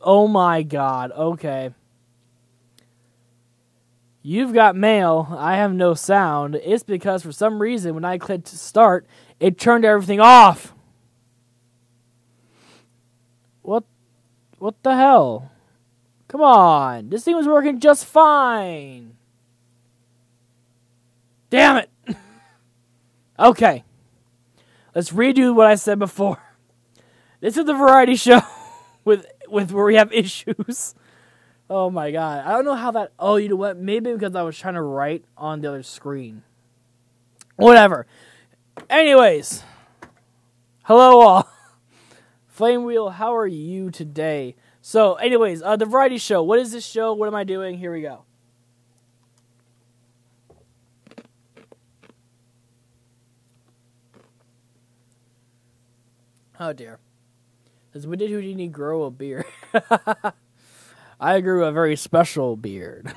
Oh my god, okay. You've got mail, I have no sound. It's because for some reason when I clicked start, it turned everything off. What the hell? Come on, this thing was working just fine. Damn it. Okay. Let's redo what I said before. This is the variety show with where we have issues. Oh my god. I don't know how that... Oh, you know what? Maybe because I was trying to write on the other screen. Whatever. Anyways. Hello all. Flame Wheel, how are you today? So, anyways, the variety show. What is this show? What am I doing? Here we go. Oh dear. Does When Did Houdini grow a beard? I grew a very special beard.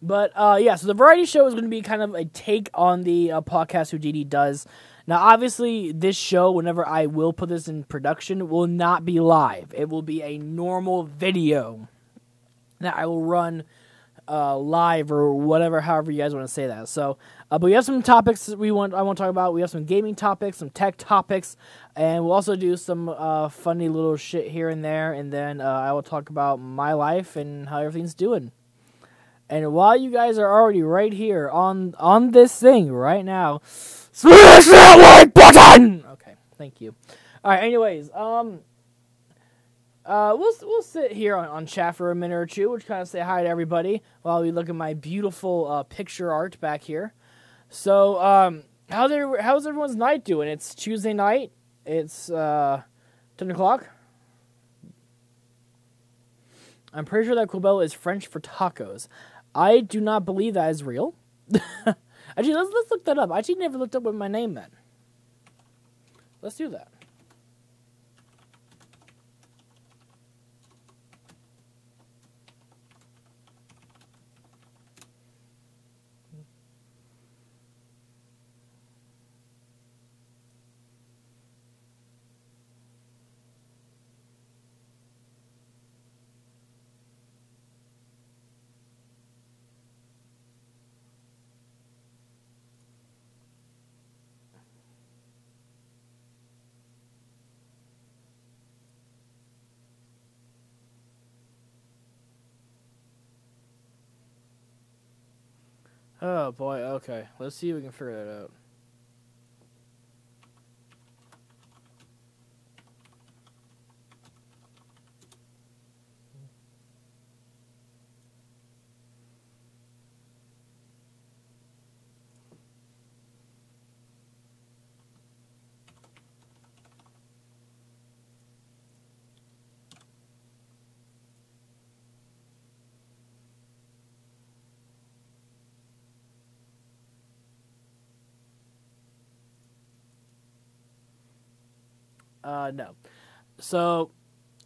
But, yeah, so the variety show is going to be kind of a take on the podcast Houdini does. Now, obviously, this show, whenever I will put this in production, will not be live. It will be a normal video that I will run live or whatever, however you guys want to say that. So, but we have some topics that I want to talk about. We have some gaming topics, some tech topics, and we'll also do some funny little shit here and there. And then I will talk about my life and how everything's doing. And while you guys are already right here on this thing right now, smash that like button. Okay, thank you. All right. Anyways, we'll sit here on chat for a minute or two. We'll kind of say hi to everybody while we look at my beautiful picture art back here. So, how's everyone's night doing? It's Tuesday night. It's 10 o'clock. I'm pretty sure that Quibel is French for tacos. I do not believe that is real. Actually, let's look that up. I actually never looked up what my name meant. Let's do that. Oh boy, okay. Let's see if we can figure that out. No. So,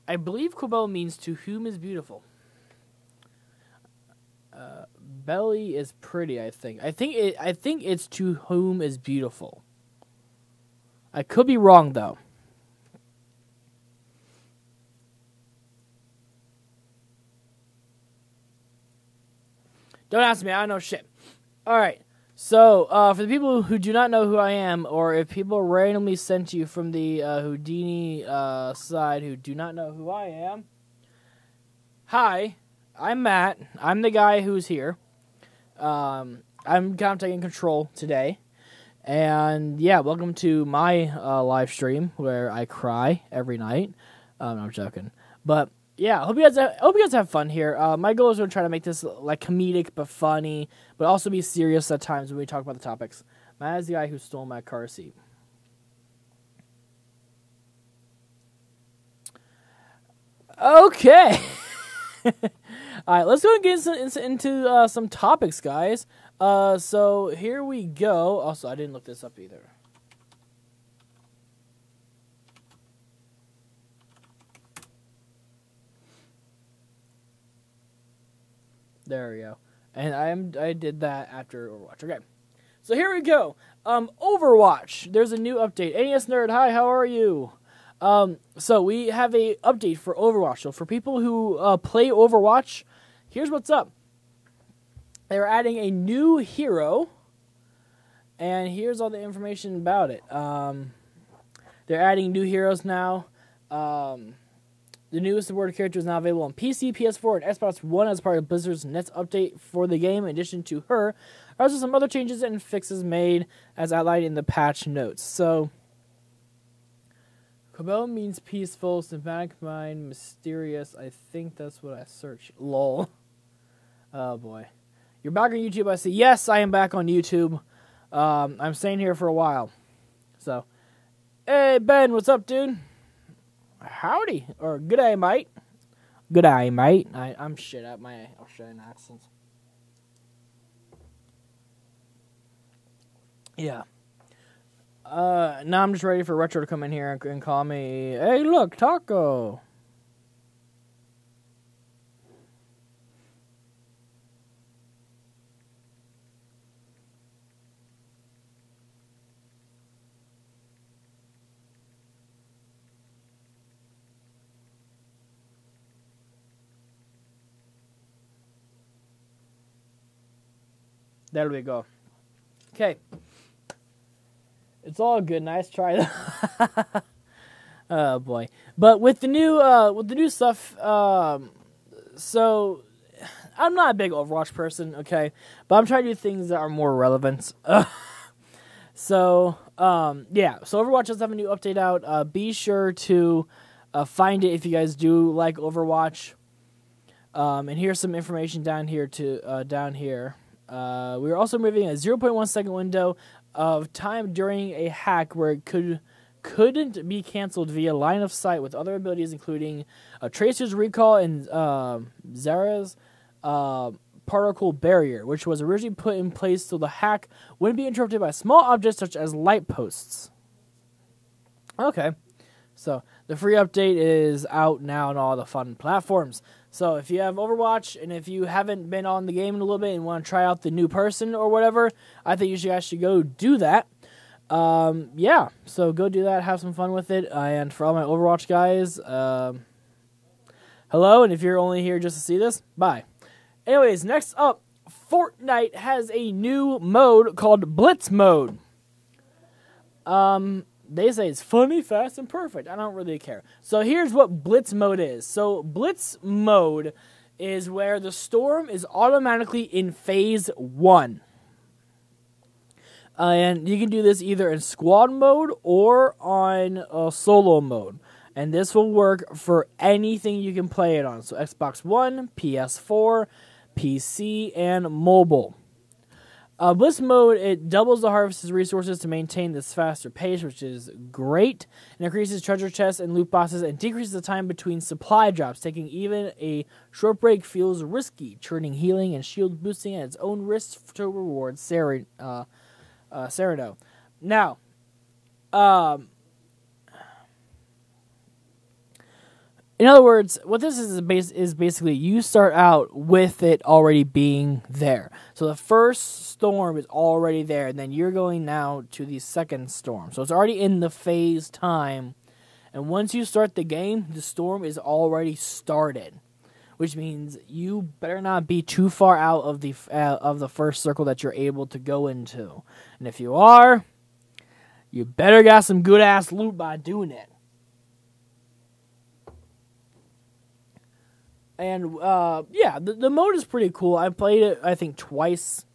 I believe Quibel means to whom is beautiful. Belly is pretty, I think. I think it's to whom is beautiful. I could be wrong, though. Don't ask me, I don't know shit. Alright. So, for the people who do not know who I am, or if people randomly sent you from the Houdini side who do not know who I am, hi, I'm Matt. I'm the guy who's here. I'm kind of taking control today. And, yeah, welcome to my live stream where I cry every night. No, I'm joking. But... yeah, I hope you guys have fun here. My goal is to try to make this like comedic but funny, but also be serious at times when we talk about the topics. Matt is the guy who stole my car seat. Okay. All right, let's go and get into some topics, guys. So here we go. Also, I didn't look this up either. There we go. And I did that after Overwatch. Okay. So here we go. Overwatch. There's a new update. NES Nerd, hi, how are you? So we have a update for Overwatch. So for people who play Overwatch, here's what's up. They're adding a new hero, and here's all the information about it. They're adding new heroes now. The newest awarded character is now available on PC, PS4, and Xbox One as part of Blizzard's next update for the game. In addition to her, there are also some other changes and fixes made as outlined in the patch notes. So, Cobel means peaceful, sympathetic mind, mysterious. I think that's what I searched. Lol. Oh boy. You're back on YouTube, I see. Yes, I am back on YouTube. I'm staying here for a while. So, hey Ben, what's up, dude? Howdy, or good day, mate. Good day, mate. I'm shit at my Australian accents. Yeah. Now I'm just ready for Retro to come in here and call me, hey, look, Taco. There we go. Okay. It's all good. Nice try. Oh boy. But with the new stuff, so I'm not a big Overwatch person, okay? But I'm trying to do things that are more relevant. So Overwatch does have a new update out. Be sure to find it if you guys do like Overwatch. And here's some information down here down here. We are also moving a 0.1 second window of time during a hack where it couldn't be canceled via line of sight with other abilities including Tracer's Recall and Zara's Particle Barrier, which was originally put in place so the hack wouldn't be interrupted by small objects such as light posts. Okay, so the free update is out now on all the fun platforms. So if you have Overwatch and if you haven't been on the game in a little bit and want to try out the new person or whatever, I think you guys should go do that. Yeah, so go do that, have some fun with it. And for all my Overwatch guys, hello, and if you're only here just to see this, bye. Anyways, next up, Fortnite has a new mode called Blitz Mode. They say it's funny, fast, and perfect. I don't really care. So here's what Blitz Mode is. So Blitz Mode is where the storm is automatically in Phase 1. And you can do this either in squad mode or on solo mode. And this will work for anything you can play it on. So Xbox One, PS4, PC, and mobile. Blitz Mode, it doubles the harvest's resources to maintain this faster pace, which is great. It increases treasure chests and loot boxes and decreases the time between supply drops. Taking even a short break feels risky, turning healing and shield boosting at its own risk to reward Sereno. Now, in other words, what this is basically you start out with it already being there. So the first storm is already there, and then you're going now to the second storm. So it's already in the phase time, and once you start the game, the storm is already started, which means you better not be too far out of the first circle that you're able to go into. And if you are, you better got some good ass loot by doing it. And, the mode is pretty cool. I played it, I think, twice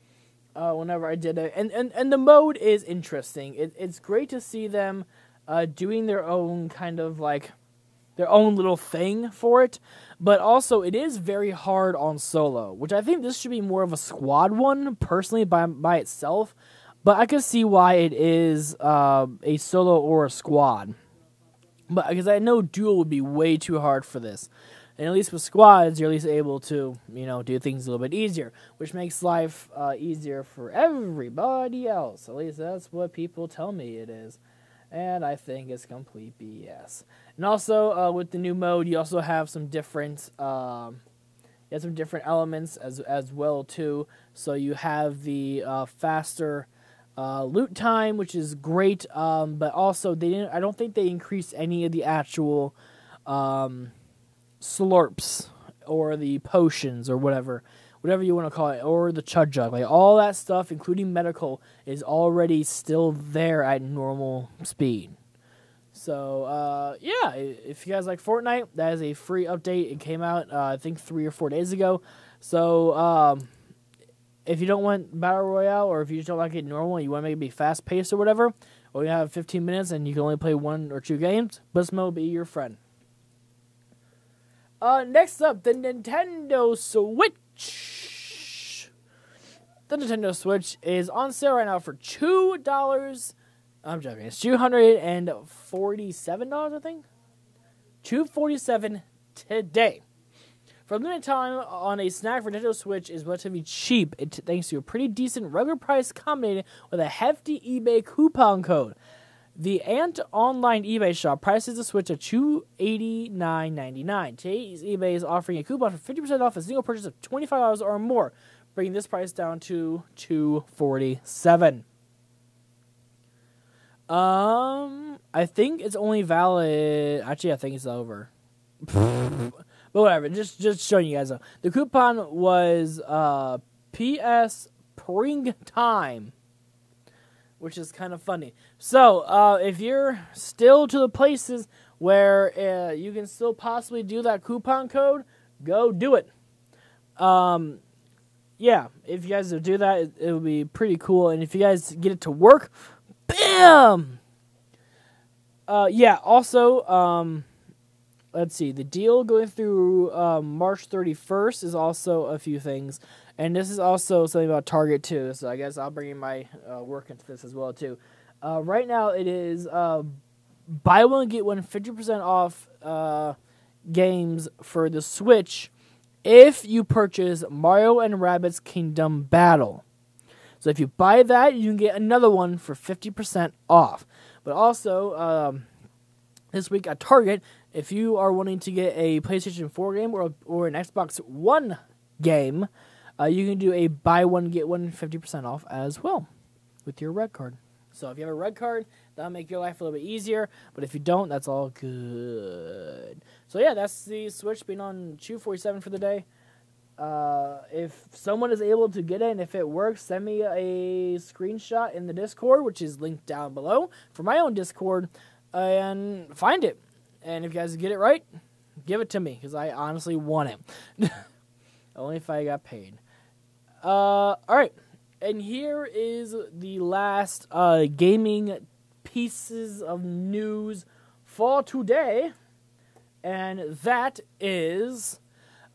whenever I did it. And the mode is interesting. It's great to see them doing their own kind of, their own little thing for it. But also, it is very hard on solo, which I think this should be more of a squad one, personally, by itself. But I can see why it is a solo or a squad. But because I know duo would be way too hard for this. And at least with squads, you're at least able to, do things a little bit easier, which makes life easier for everybody else. At least that's what people tell me it is. And I think it's complete BS. And also, with the new mode, you also have some different, elements as well, too. So you have the faster loot time, which is great. But also I don't think they increased any of the actual slurps or the potions or whatever you want to call it, or the chug jug. Like all that stuff, including medical, is already still there at normal speed. So, yeah, if you guys like Fortnite, that is a free update. It came out, I think, 3 or 4 days ago. So, if you don't want Battle Royale, or if you just don't like it normal and you want to make it be fast-paced or whatever, or you have 15 minutes and you can only play 1 or 2 games, Blismo will be your friend. Next up, the Nintendo Switch. The Nintendo Switch is on sale right now for $2. I'm joking. It's $247, I think. $247 today. For a limited time on a snack for Nintendo Switch is relatively cheap, thanks to a pretty decent regular price combined with a hefty eBay coupon code. The Ant online eBay shop prices the Switch at $289.99. Today's eBay is offering a coupon for 50% off a single purchase of $25 or more, bringing this price down to $247. I think it's only valid. Actually, I think it's over. But whatever. Just showing you guys. The coupon was PS Pring Time, which is kind of funny. So, if you're still to the places where you can still possibly do that coupon code, go do it. Yeah, if you guys do that, it would be pretty cool. And if you guys get it to work, bam! Yeah, also, let's see. The deal going through March 31st is also a few things. And this is also something about Target, too. So I guess I'll bring in my work into this as well, too. Right now, it is buy one, get one 50% off games for the Switch if you purchase Mario and Rabbids Kingdom Battle. So if you buy that, you can get another one for 50% off. But also, this week at Target, if you are wanting to get a PlayStation 4 game or an Xbox One game, you can do a buy one, get one 50% off as well with your red card. So if you have a red card, that'll make your life a little bit easier. But if you don't, that's all good. So yeah, that's the Switch being on $247 for the day. If someone is able to get it and if it works, send me a screenshot in the Discord, which is linked down below for my own Discord, and find it. And if you guys get it right, give it to me, because I honestly want it. Only if I got paid. Alright. And here is the last gaming pieces of news for today. And that is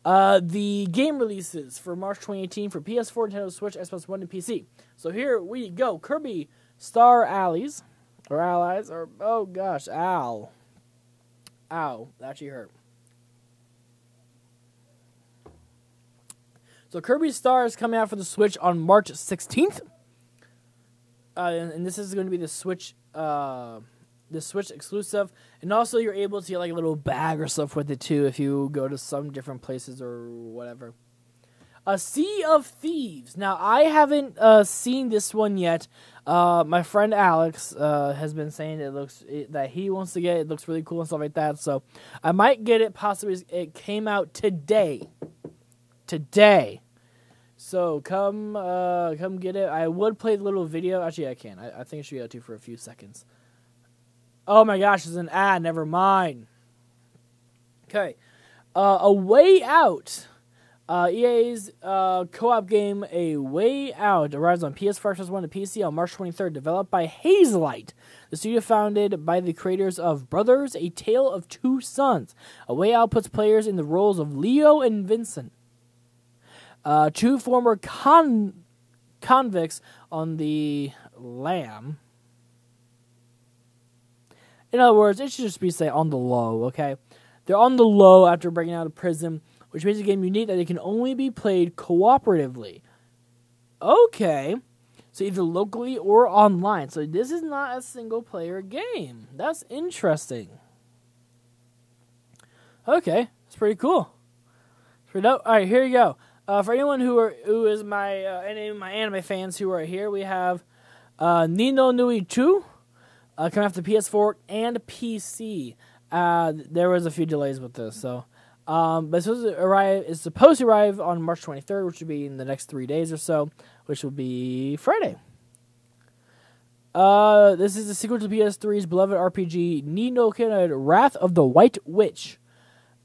the game releases for March 2018 for PS4, Nintendo Switch, Xbox One, and PC. So here we go. Kirby Star Allies. Or Allies. Or, oh gosh, Ow. That actually hurt. So Kirby Star is coming out for the Switch on March 16th. And this is going to be the Switch exclusive. And also you're able to get like a little bag or stuff with it too if you go to some different places or whatever. A Sea of Thieves. Now I haven't seen this one yet. My friend Alex has been saying that he wants to get it. It looks really cool and stuff like that. So I might get it. Possibly it came out today. So come get it. I would play the little video. Actually, I can. I think I should be able to for a few seconds. Oh my gosh, there's an ad. Never mind. Okay. A Way Out. EA's co-op game A Way Out arrives on PS4, Xbox One, and PC on March 23rd. Developed by Hazelight, the studio founded by the creators of Brothers: A Tale of Two Sons. A Way Out puts players in the roles of Leo and Vincent, two former convicts on the lam. In other words, it should just be, say, on the low, okay? They're on the low after breaking out of prison, which makes the game unique that it can only be played cooperatively. Okay. So either locally or online. So this is not a single-player game. That's interesting. Okay. That's pretty cool. Pretty dope. All right, here you go. For anyone who is any of my anime fans who are here, we have Ni no Nui 2 coming off the PS4 and PC. There was a few delays with this, so but it's supposed to arrive on March 23rd, which will be in the next 3 days or so, which will be Friday. This is the sequel to PS3's beloved RPG Ni no Kuni: Wrath of the White Witch.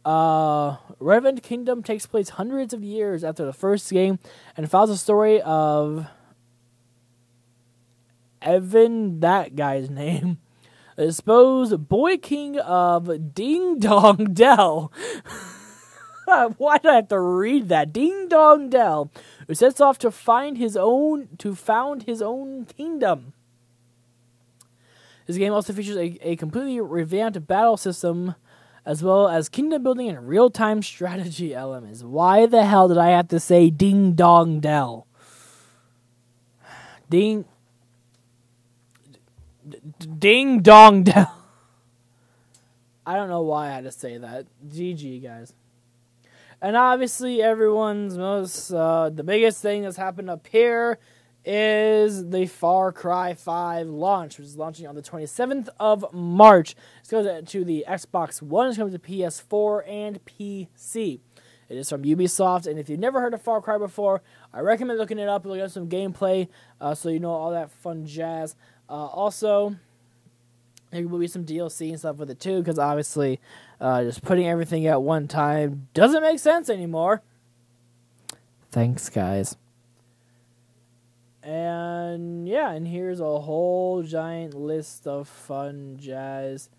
Revenant Kingdom takes place hundreds of years after the first game and follows the story of Evan, that guy's name, the supposed boy king of Ding Dong Dell. Why did I have to read that? Ding Dong Dell, who sets off to found his own kingdom. This game also features a completely revamped battle system, as well as kingdom building and real-time strategy elements. Why the hell did I have to say Ding Dong Dell? Ding Dong Dell. I don't know why I had to say that. GG, guys. And obviously, everyone's the biggest thing that's happened up here is the Far Cry 5 launch, which is launching on the 27th of March. It's going to the Xbox One, it's coming to PS4 and PC. It is from Ubisoft, and if you've never heard of Far Cry before, I recommend looking it up, looking at some gameplay, so you know all that fun jazz. Also, there will be some DLC and stuff with it too, because obviously, just putting everything at one time doesn't make sense anymore. Thanks, guys. And yeah, and here's a whole giant list of fun jazz.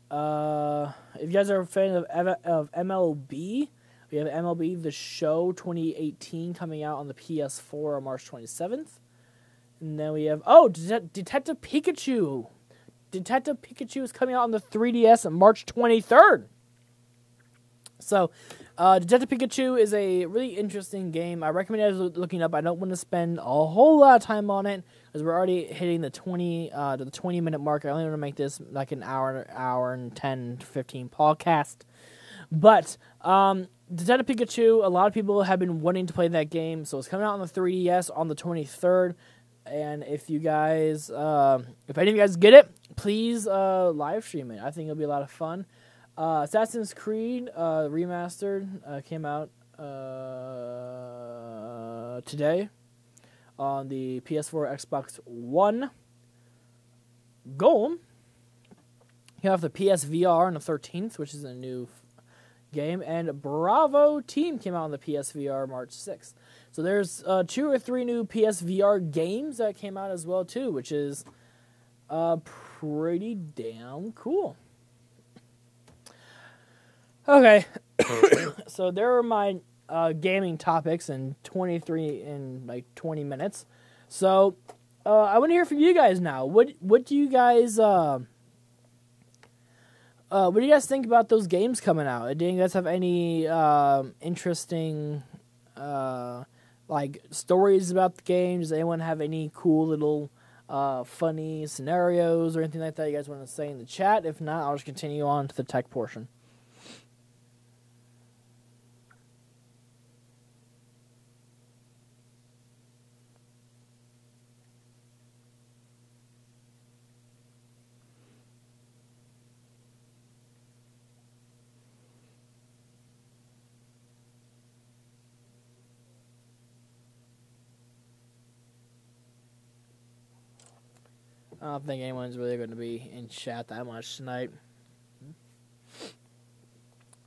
If you guys are a fan of MLB, we have MLB The Show 2018 coming out on the PS4 on March 27th. And then we have, Detective Pikachu. Detective Pikachu is coming out on the 3DS on March 23rd. So, Detective Pikachu is a really interesting game. I recommend you guys looking up. I don't want to spend a whole lot of time on it, because we're already hitting the 20-minute mark. I only want to make this like an hour and 10 to 15 podcast. But, Detective Pikachu, a lot of people have been wanting to play that game, so it's coming out on the 3DS on the 23rd. And if you guys, if any of you guys get it, please live stream it. I think it'll be a lot of fun. Assassin's Creed Remastered came out today on the PS4, Xbox One. Golem came off the PSVR on the 13th, which is a new game. And Bravo Team came out on the PSVR March 6th. So there's 2 or 3 new PSVR games that came out as well too, which is pretty damn cool. Okay, so there are my gaming topics in 20 minutes. So I want to hear from you guys now. What do you guys think about those games coming out? Do you guys have any interesting like stories about the games? Does anyone have any cool little funny scenarios or anything like that you guys want to say in the chat? If not, I'll just continue on to the tech portion. I don't think anyone's really going to be in chat that much tonight.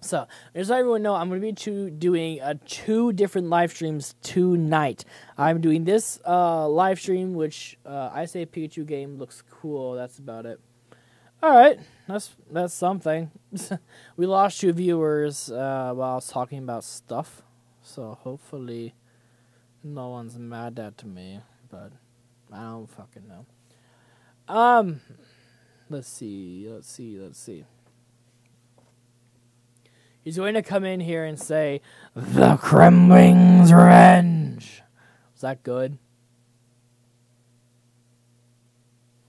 So, just so everyone know, I'm going to be doing 2 different live streams tonight. I'm doing this live stream, which I say Pikachu game looks cool. That's about it. Alright, that's something. We lost 2 viewers while I was talking about stuff. So, hopefully, no one's mad at me. But, I don't fucking know. Let's see. He's going to come in here and say, "The Kremling's Revenge." Was that good?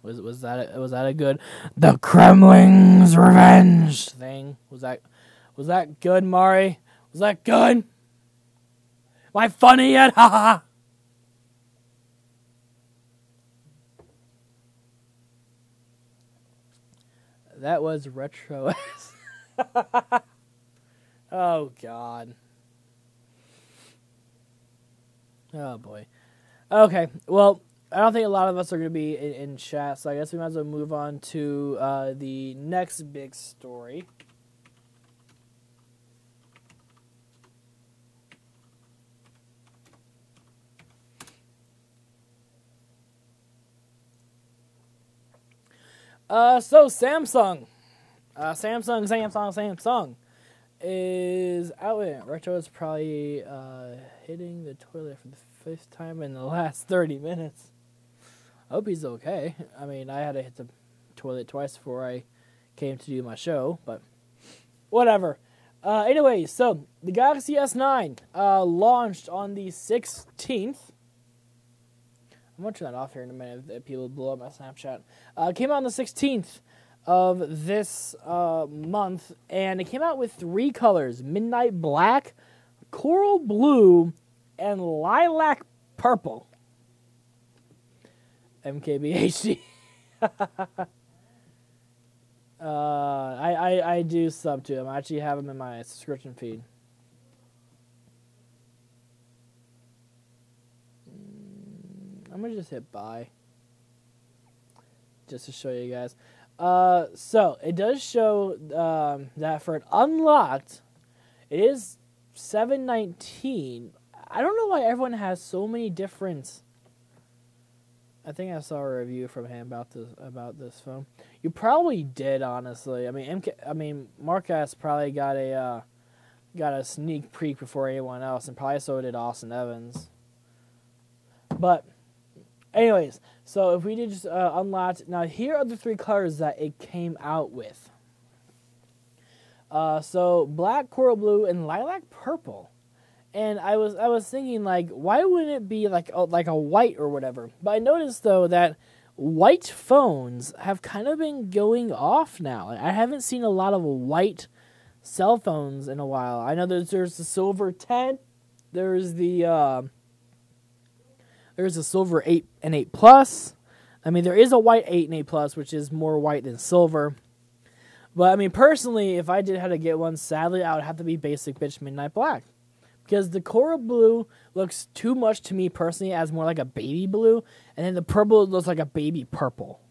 Was that a good "The Kremling's Revenge" thing? Was that good, Mari? Was that good? Am I funny yet? Ha ha. That was retro. Oh, God. Oh, boy. Okay, well, I don't think a lot of us are going to be in chat, so I guess we might as well move on to the next big story. So Samsung is out in retro is probably hitting the toilet for the 5th time in the last 30 minutes. I hope he's okay. I mean, I had to hit the toilet twice before I came to do my show, but whatever. Anyway, so the Galaxy S9 launched on the 16th. I'm going to turn that off here in a minute if people blow up my Snapchat. Came out on the 16th of this month, and it came out with 3 colors: Midnight Black, Coral Blue, and Lilac Purple. MKBHD. I do sub to him. I actually have him in my subscription feed. I'm going to just hit buy, just to show you guys. So, it does show that for an unlocked, it is $719. I don't know why everyone has so many different... I think I saw a review from him about this phone. You probably did, honestly. I mean, Marcus probably got a sneak peek before anyone else, and probably so did Austin Evans. But... anyways, so if we did just unlocked, now here are the 3 colors that it came out with. So black, coral blue, and lilac purple. And I was thinking, like, why wouldn't it be like a white or whatever? But I noticed though that white phones have kind of been going off now. I haven't seen a lot of white cell phones in a while. I know there's the silver 10, there's the silver 8 and 8 Plus. I mean, there is a white 8 and 8 Plus, which is more white than silver. But, I mean, personally, if I did have to get one, sadly, I would have to be basic bitch Midnight Black. Because the coral blue looks too much to me, personally, as more like a baby blue. And then the purple looks like a baby purple.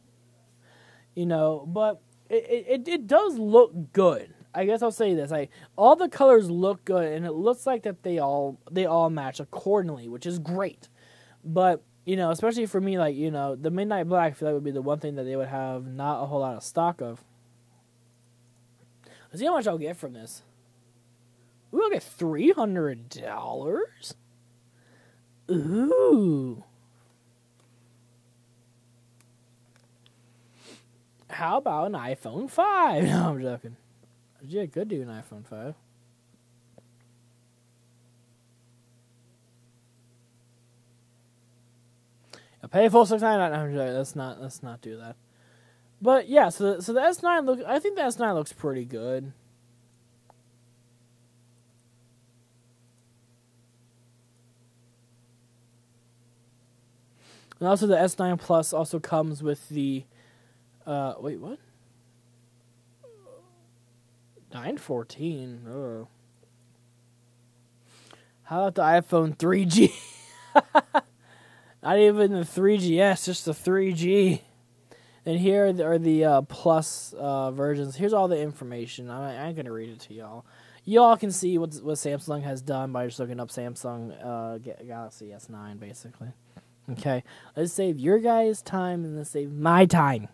You know, but it does look good. I guess I'll say this. All the colors look good, and it looks like that they all match accordingly, which is great. But, you know, especially for me, like, you know, the Midnight Black, I feel like would be the one thing that they would have not a whole lot of stock of. Let's see how much I'll get from this. Ooh, I'll get $300? Ooh. How about an iPhone 5? No, I'm joking. Yeah, could do an iPhone 5. I pay full $6.99. No, I'm joking. Let's not do that. But yeah, so the S9 looks. I think the S9 looks pretty good. And also the S9 Plus also comes with the, wait, what? 914. Oh. How about the iPhone 3G? Not even the 3GS, just the 3G. And here are the Plus versions. Here's all the information. I ain't going to read it to y'all. Y'all can see what Samsung has done by just looking up Samsung Galaxy S9, basically. Okay, let's save your guys' time and let's save my time.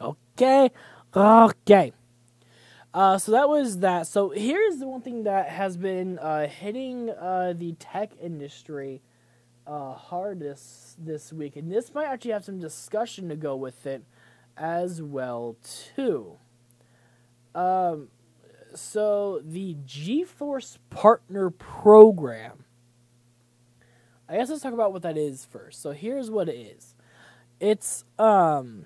Okay? Okay. So that was that. So here's the one thing that has been hitting the tech industry hard this week. And this might actually have some discussion to go with it as well, too. So the GeForce Partner Program. I guess let's talk about what that is first. So here's what it is. It's so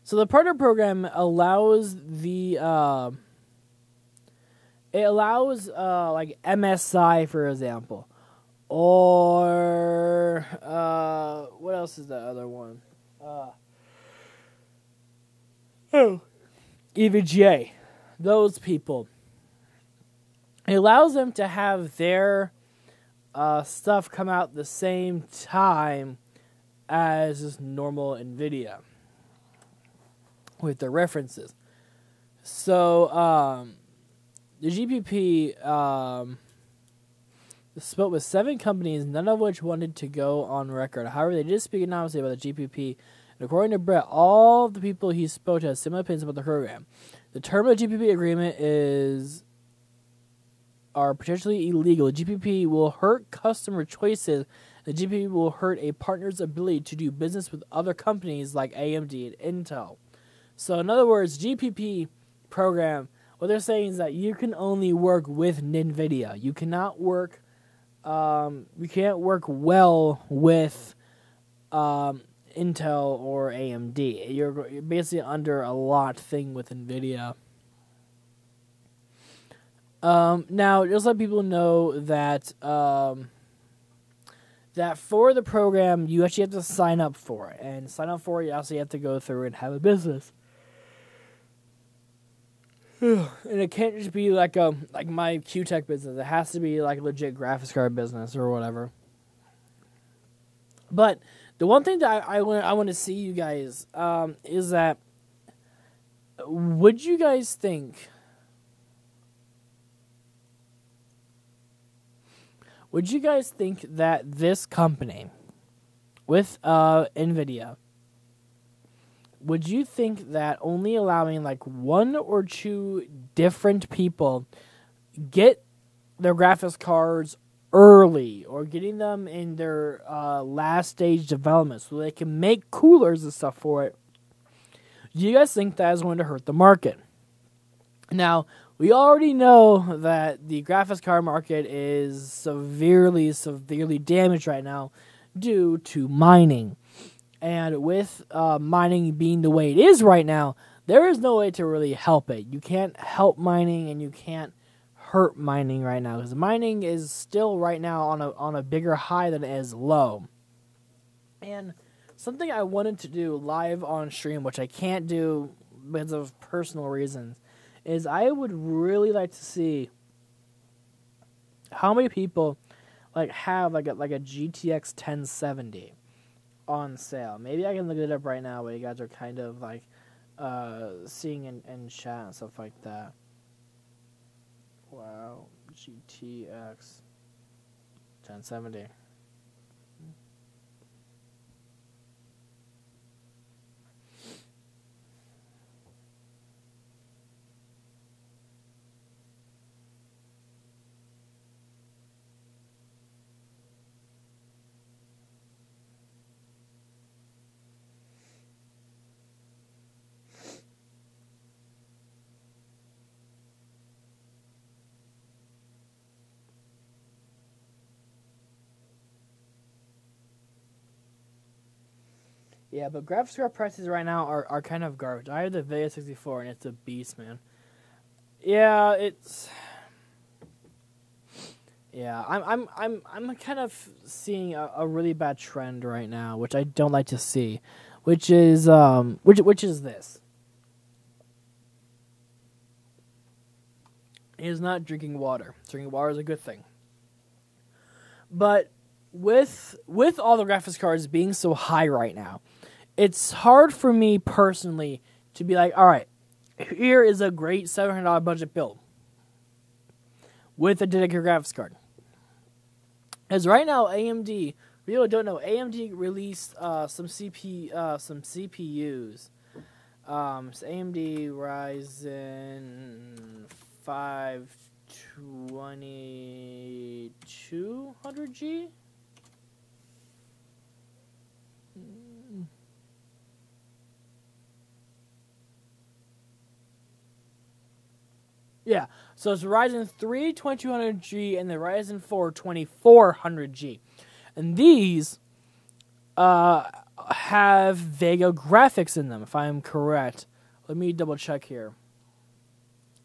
the partner program allows the like MSI, for example, or what else is the other one? EVGA, those people. It allows them to have their stuff come out the same time as normal NVIDIA with their references. So the GPP spoke with 7 companies, none of which wanted to go on record. However, they did speak anonymously about the GPP. And according to Brett, all the people he spoke to had similar opinions about the program. The term of the GPP agreement are potentially illegal. The GPP will hurt customer choices. The GPP will hurt a partner's ability to do business with other companies like AMD and Intel. So in other words, GPP program, what they're saying is that you can only work with NVIDIA. You cannot work, you can't work well with Intel or AMD. You're basically under a locked thing with NVIDIA. Now, just let people know that that for the program, you actually have to sign up for it. And sign up for it, you also have to go through and have a business. And it can't just be like my Q-Tech business. It has to be like a legit graphics card business or whatever. But the one thing that I want to see you guys is that, would you guys think that this company with NVIDIA, would you think that only allowing like 1 or 2 different people get their graphics cards early, or getting them in their last stage development so they can make coolers and stuff for it, do you guys think that is going to hurt the market? Now, we already know that the graphics card market is severely damaged right now due to mining. And with mining being the way it is right now, there is no way to really help it. You can't help mining, and you can't hurt mining right now, because mining is still right now on a bigger high than it is low. And something I wanted to do live on stream, which I can't do because of personal reasons, is I would really like to see how many people like have like a GTX 1070 on sale. Maybe I can look it up right now while you guys are kind of like seeing in chat and stuff like that. Wow, GTX 1070. Yeah, but graphics card prices right now are kind of garbage. I have the Vega 64 and it's a beast, man. Yeah, I'm kind of seeing a really bad trend right now, which I don't like to see, which is which is this. It is not drinking water. Drinking water is a good thing. But with all the graphics cards being so high right now, it's hard for me personally to be like, all right, here is a great $700 budget build with a dedicated graphics card. As right now, AMD, people don't know, AMD released some CPUs. So AMD Ryzen 5 2200G. Yeah, so it's Ryzen 3 2200G and the Ryzen 4 2400G. And these have Vega graphics in them, if I'm correct. Let me double check here.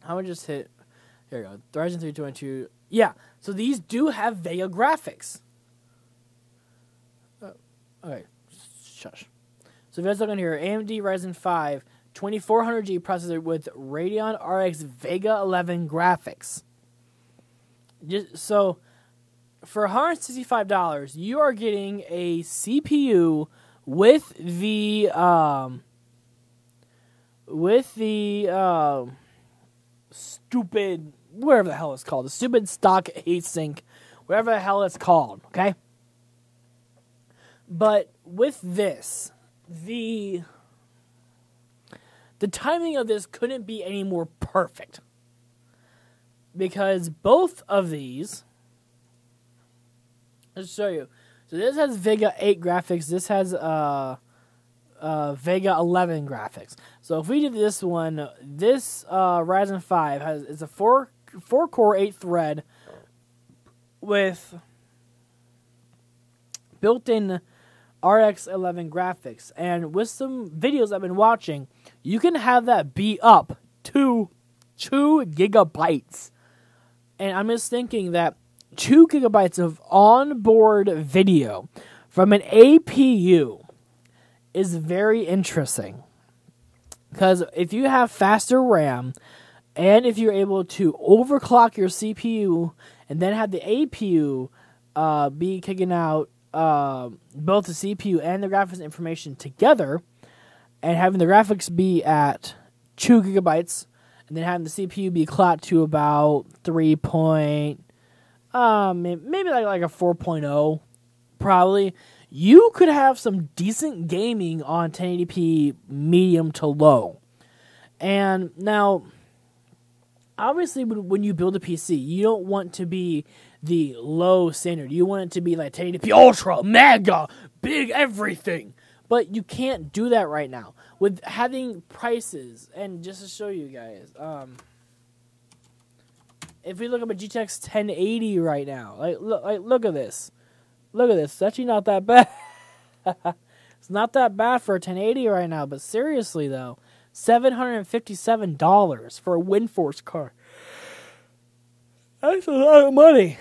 I'm going to just hit... Here we go. The Ryzen 3 22... Yeah, so these do have Vega graphics. Okay, shush. So So if you guys look on here, AMD Ryzen 5 2400G processor with Radeon RX Vega 11 graphics. So for $165, you are getting a CPU with the stupid, whatever the hell it's called, the stupid stock heatsink, whatever the hell it's called, okay? But with this, the timing of this couldn't be any more perfect. Because both of these, let's show you. So this has Vega 8 graphics, this has Vega 11 graphics. So if we did this one, this Ryzen 5 is a 4-core 8-thread with built-in RX 11 graphics. And with some videos I've been watching, you can have that be up to 2 gigabytes. And I'm just thinking that 2 gigabytes of onboard video from an APU is very interesting. Because if you have faster RAM, and if you're able to overclock your CPU, and then have the APU be kicking out both the CPU and the graphics information together, and having the graphics be at 2 gigabytes, and then having the CPU be clocked to about 3. Maybe like a 4.0, probably. You could have some decent gaming on 1080p medium to low. And now, obviously, when you build a PC, you don't want to be the low standard. You want it to be like 1080p ultra, mega, big everything. But you can't do that right now. With having prices, and just to show you guys, if we look up a GTX 1080 right now, look at this. Look at this. It's actually not that bad. It's not that bad for a 1080 right now. But seriously, though, $757 for a WindForce card. That's a lot of money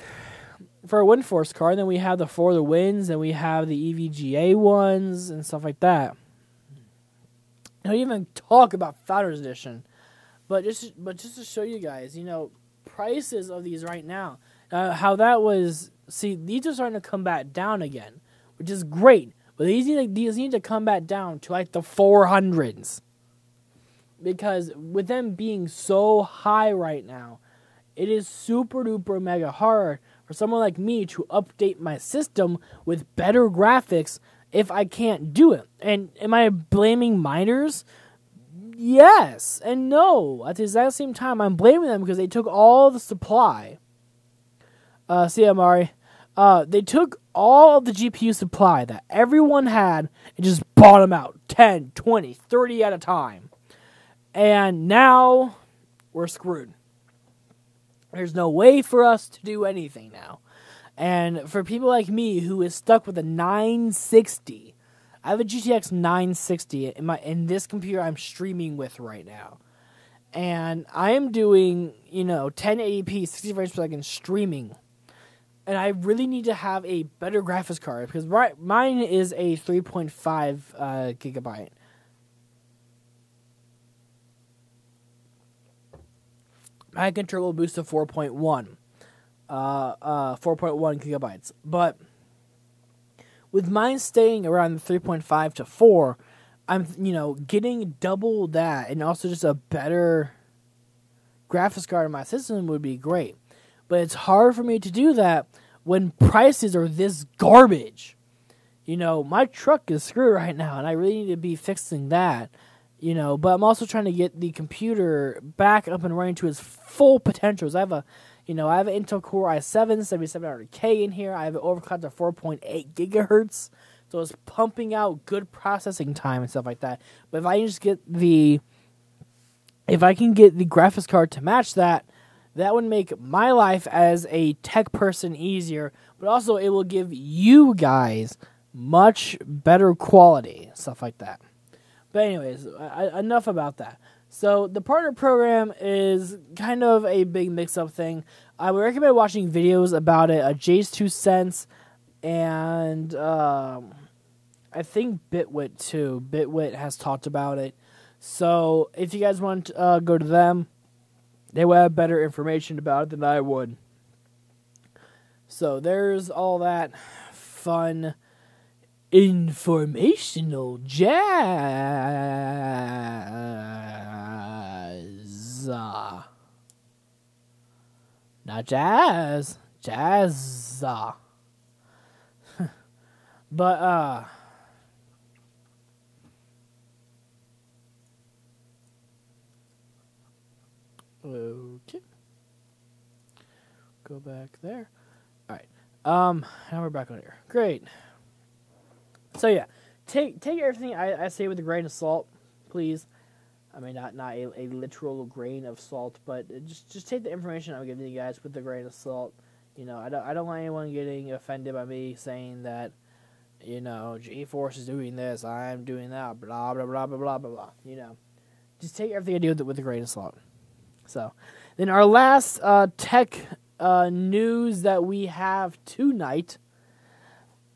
for a WindForce card. And then we have the For the Winds, and we have the EVGA ones and stuff like that. I don't even talk about Founders Edition. But just to show you guys, you know, prices of these right now, how that was. See, these are starting to come back down again, which is great. But these need to come back down to like the 400s. Because with them being so high right now, it is super duper mega hard for someone like me to update my system with better graphics if I can't do it. And am I blaming miners? Yes and no. At the exact same time, I'm blaming them because they took all the supply. See, Amari. They took all of the GPU supply that everyone had and just bought them out 10, 20, 30 at a time. And now we're screwed. There's no way for us to do anything now. And for people like me who is stuck with a 960, I have a GTX 960 in this computer I'm streaming with right now. And I am doing, 1080p 60 frames per second streaming. And I really need to have a better graphics card because mine is a 3.5 gigabyte. My controller will boost to 4.1 gigabytes. But with mine staying around 3.5 to 4, I'm getting double that, and also just a better graphics card in my system would be great. But it's hard for me to do that when prices are this garbage. My truck is screwed right now, and I really need to be fixing that. But I'm also trying to get the computer back up and running to its full potentials. I have an Intel Core i7 7700K in here. I have it overclocked to 4.8 gigahertz, so it's pumping out good processing time and stuff like that. But if I can get the graphics card to match that, that would make my life as a tech person easier, but also it will give you guys much better quality, stuff like that. But anyways, enough about that. So the partner program is kind of a big mix-up thing. I would recommend watching videos about it. Jay's 2 cents and I think Bitwit too. Bitwit has talked about it. So if you guys want to go to them, they will have better information about it than I would. So there's all that fun informational jazz. Not jazz. Jazz. But, okay. Go back there. Alright. Now we're back on here. Great. So yeah. Take everything I say with a grain of salt, please. I mean, not a literal grain of salt, but just take the information I'm giving you guys with a grain of salt. You know, I don't want anyone getting offended by me saying that, you know, G-Force is doing this, I'm doing that, blah, blah, blah, blah, blah, blah, blah. You know, just take everything I do with a grain of salt. So, then our last tech news that we have tonight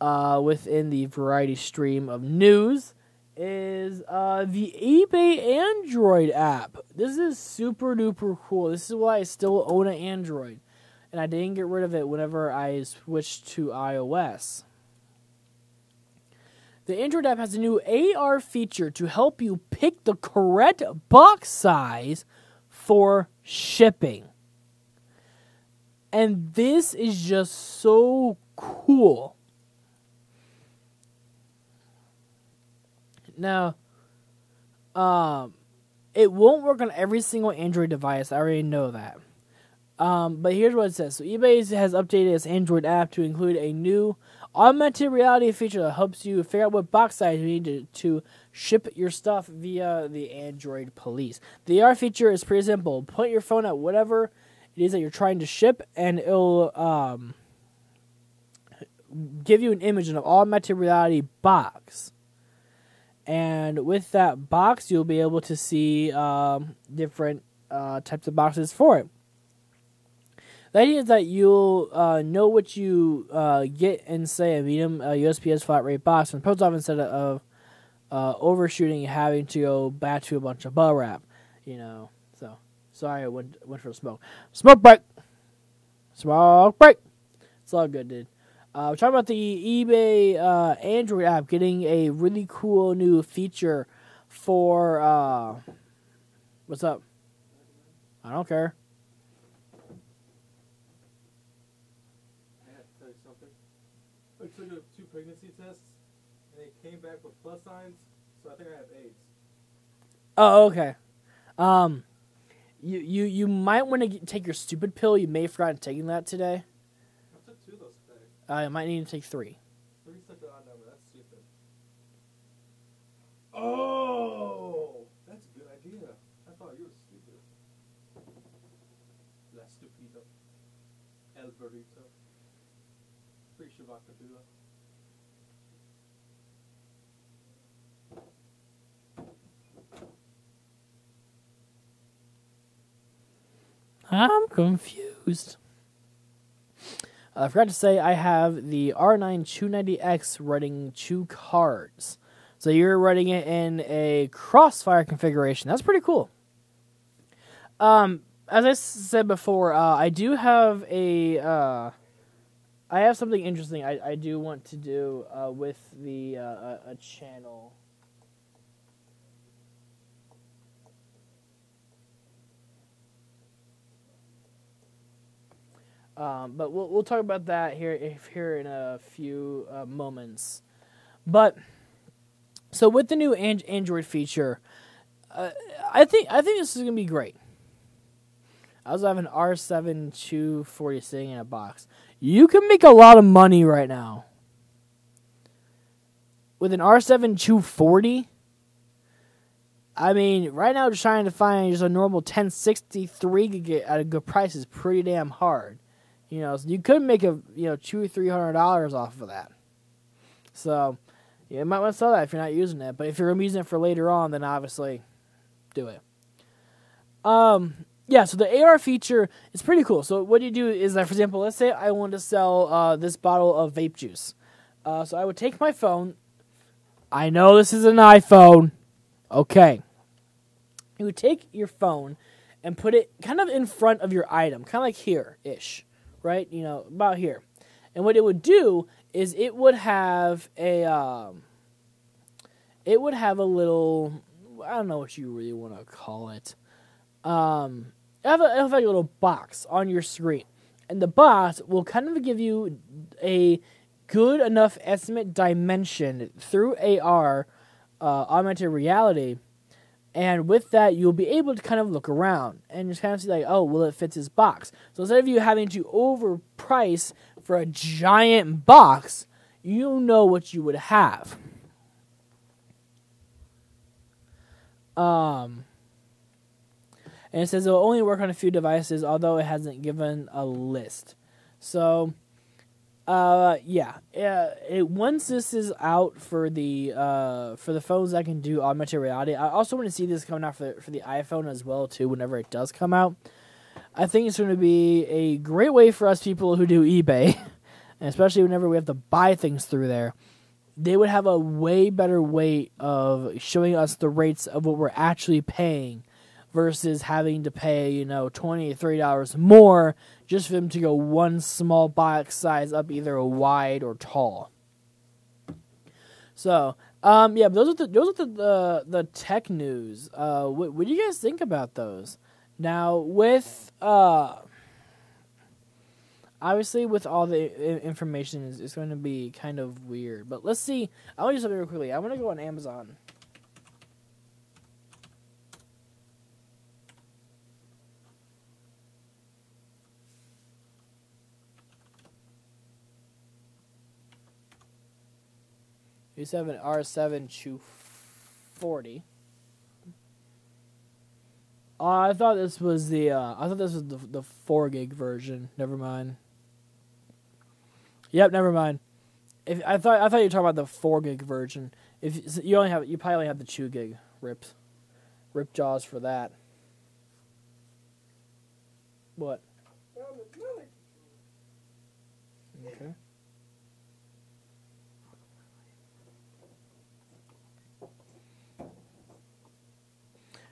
within the variety stream of news is the eBay Android app. This is super duper cool. This is why I still own an Android, and I didn't get rid of it whenever I switched to iOS. The Android app has a new AR feature to help you pick the correct box size for shipping. And this is just so cool. Now, it won't work on every single Android device. I already know that. But here's what it says. So eBay has updated its Android app to include a new augmented reality feature that helps you figure out what box size you need to ship your stuff via the Android police. The AR feature is pretty simple. Point your phone at whatever it is that you're trying to ship, and it'll give you an image in an augmented reality box. And with that box, you'll be able to see different types of boxes for it. The idea is that you'll know what you get in, say, a medium USPS flat rate box from the post office instead of overshooting and having to go back to a bunch of bubble wrap. You know, so sorry I went for a smoke. Smoke break! Smoke break! It's all good, dude. We're talking about the eBay Android app getting a really cool new feature for, what's up? I don't care. I took 2 pregnancy tests, and they came back with plus signs, so I think I have AIDS. Oh, okay. You might want to take your stupid pill. You may have forgotten taking that today. I took 2 of those today. You might need to take 3. 3's like an odd number. That's stupid. Oh! That's a good idea. I thought you were stupid. La stupido. El burrito. Free Shavakadula. I'm confused. I forgot to say I have the R9 290X running 2 cards. So you're running it in a crossfire configuration. That's pretty cool. As I said before, I do have a... I have something interesting I do want to do with the a channel. But we'll talk about that here in a few moments. But so with the new Android feature, I think this is gonna be great. I also have an R7 240 sitting in a box. You can make a lot of money right now with an R7 240. I mean, right now, just trying to find just a normal 1063 gig at a good price is pretty damn hard. You know, so you could make $200 or $300 off of that. So you might want to sell that if you're not using it. But if you're using it for later on, then obviously do it. Yeah, so the AR feature is pretty cool. So what you do is that, for example, let's say I want to sell this bottle of vape juice. So I would take my phone, I know this is an iPhone. Okay. You would take your phone and put it kind of in front of your item, kind of like here-ish, right? You know, about here. And what it would do is it would have a little, I don't know what you really want to call it. It'll have like a little box on your screen. And the box will kind of give you a good enough estimate dimension through AR, augmented reality. And with that, you'll be able to kind of look around and just kind of see like, oh, well, it fits this box. So instead of you having to overprice for a giant box, you know what you would have. And it says it will only work on a few devices, although it hasn't given a list. So, once this is out for the phones that can do augmented reality, I also want to see this coming out for the iPhone as well too. Whenever it does come out, I think it's going to be a great way for us people who do eBay, and especially whenever we have to buy things through there. They would have a way better way of showing us the rates of what we're actually paying versus having to pay, $20, $30 more just for them to go one small box size up either wide or tall. So, but those are the tech news. What do you guys think about those? Now, with obviously, with all the information, it's going to be kind of weird. But let's see. I want to do something real quickly. I want to go on Amazon. You have an R7 240. I thought this was the 4 gig version. Never mind. Yep, never mind. I thought you were talking about the 4 gig version. If you probably only have the 2 gig rip jaws for that. What? Okay.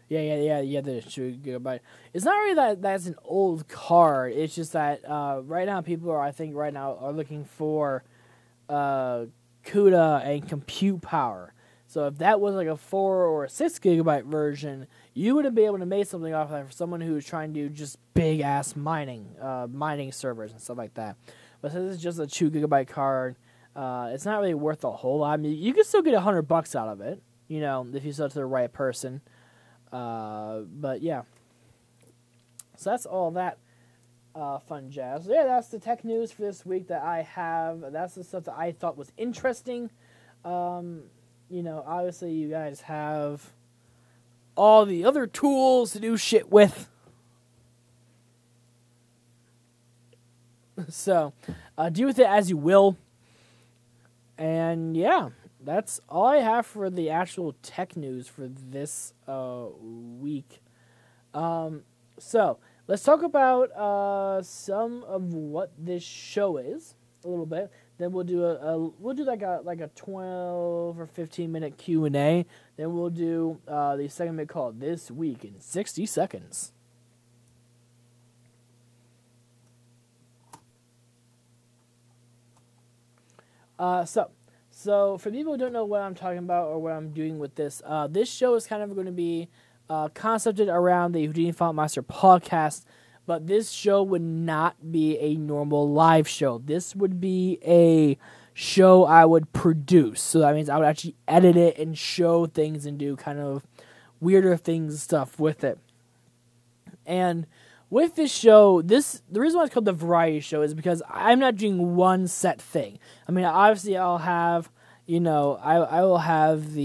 Yeah, the 2 gigabyte. It's not really that's an old card. It's just that right now people are looking for CUDA and compute power. So if that was like a 4 or a 6 gigabyte version, you wouldn't be able to make something off of that for someone who's trying to do just big ass mining servers and stuff like that. But since it's just a 2 gigabyte card, it's not really worth a whole lot. I mean, you can still get $100 out of it, if you sell it to the right person. But yeah, so that's all that fun jazz. So yeah, that's the tech news for this week that I have. That's the stuff that I thought was interesting. Obviously you guys have all the other tools to do shit with. So, do with it as you will. And yeah. That's all I have for the actual tech news for this week. So let's talk about some of what this show is a little bit. Then we'll do like a 12 or 15 minute Q&A. Then we'll do the segment called This Week in 60 Seconds. So for people who don't know what I'm talking about or what I'm doing with this, this show is kind of going to be concepted around the Houdini Font Master podcast, but this show would not be a normal live show. This would be a show I would produce. So that means I would actually edit it and show things and do kind of weirder things and stuff with it. And with this show, the reason why it's called the variety show is because I'm not doing one set thing. I mean, obviously I'll have, I will have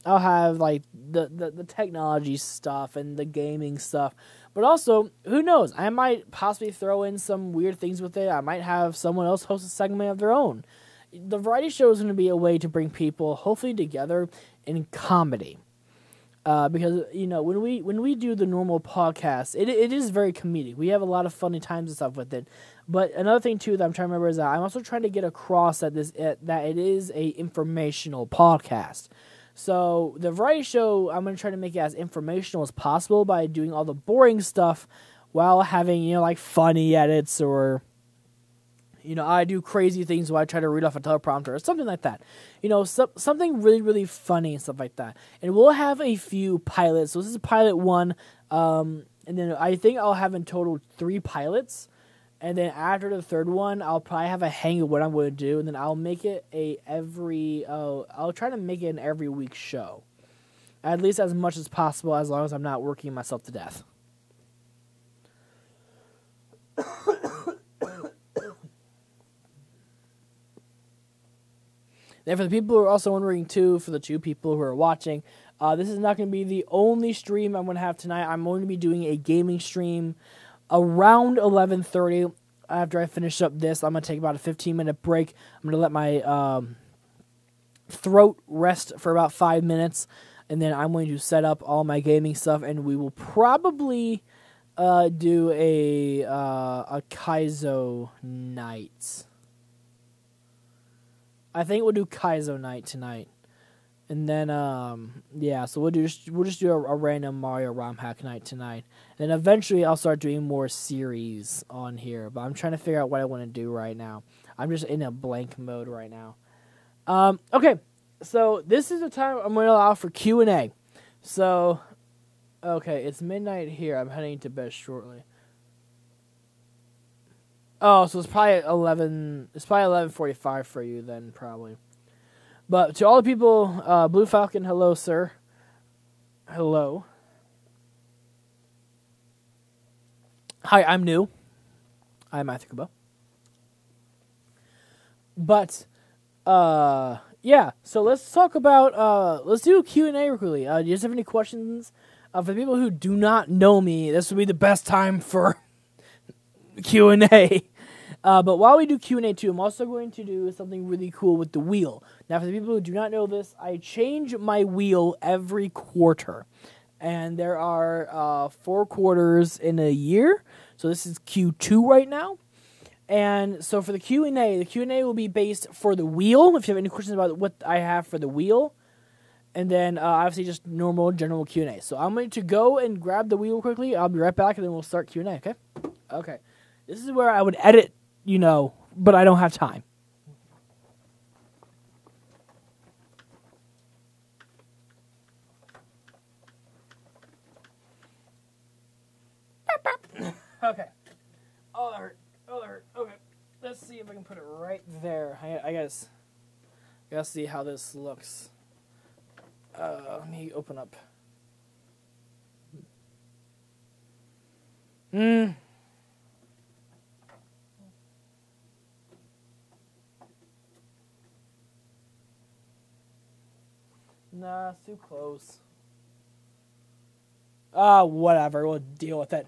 I'll have like the technology stuff and the gaming stuff. But also, who knows? I might possibly throw in some weird things with it. I might have someone else host a segment of their own. The variety show is going to be a way to bring people hopefully together in comedy. Because when we do the normal podcast, it is very comedic. We have a lot of funny times and stuff with it. But another thing too that I'm trying to remember is that I'm also trying to get across that that it is a informational podcast. So the variety show, I'm going to try to make it as informational as possible by doing all the boring stuff while having like funny edits, or I do crazy things while I try to read off a teleprompter or something like that. Something really, really funny and stuff like that. And we'll have a few pilots. So this is pilot 1. And then I think I'll have in total 3 pilots. And then after the 3rd one, I'll probably have a hang of what I'm going to do. And then I'll make it I'll try to make it an every week show. At least as much as possible, as long as I'm not working myself to death. And for the people who are also wondering, too, for the 2 people who are watching, this is not going to be the only stream I'm going to have tonight. I'm going to be doing a gaming stream around 11:30. After I finish up this, I'm going to take about a 15-minute break. I'm going to let my throat rest for about 5 minutes, and then I'm going to set up all my gaming stuff, and we will probably do a Kaizo night. I think we'll do Kaizo night tonight, and then so we'll just do a random Mario ROM hack night tonight, and then eventually I'll start doing more series on here. But I'm trying to figure out what I want to do right now. I'm just in a blank mode right now. Okay, so this is the time I'm going to allow for Q&A. So, okay, it's midnight here. I'm heading to bed shortly. Oh, so it's probably 11:45 for you then, probably. But to all the people, Blue Falcon, hello, sir. Hello. Hi, I'm new. I'm Matthew Kubo. But, yeah, so let's talk about, let's do a Q&A quickly. Do you guys have any questions? For the people who do not know me, this would be the best time for Q&A. But while we do Q&A too, I'm also going to do something really cool with the wheel. Now, for the people who do not know this, I change my wheel every quarter. And there are 4 quarters in a year. So this is Q2 right now. And so for the Q&A will be based for the wheel. If you have any questions about what I have for the wheel. And then obviously just normal general Q&A. So I'm going to go and grab the wheel quickly. I'll be right back and then we'll start Q&A, okay? Okay. This is where I would edit, but I don't have time. Okay. Oh, that hurt. Okay. Let's see if I can put it right there. I gotta see how this looks. Let me open up. Nah, it's too close. Whatever. We'll deal with it.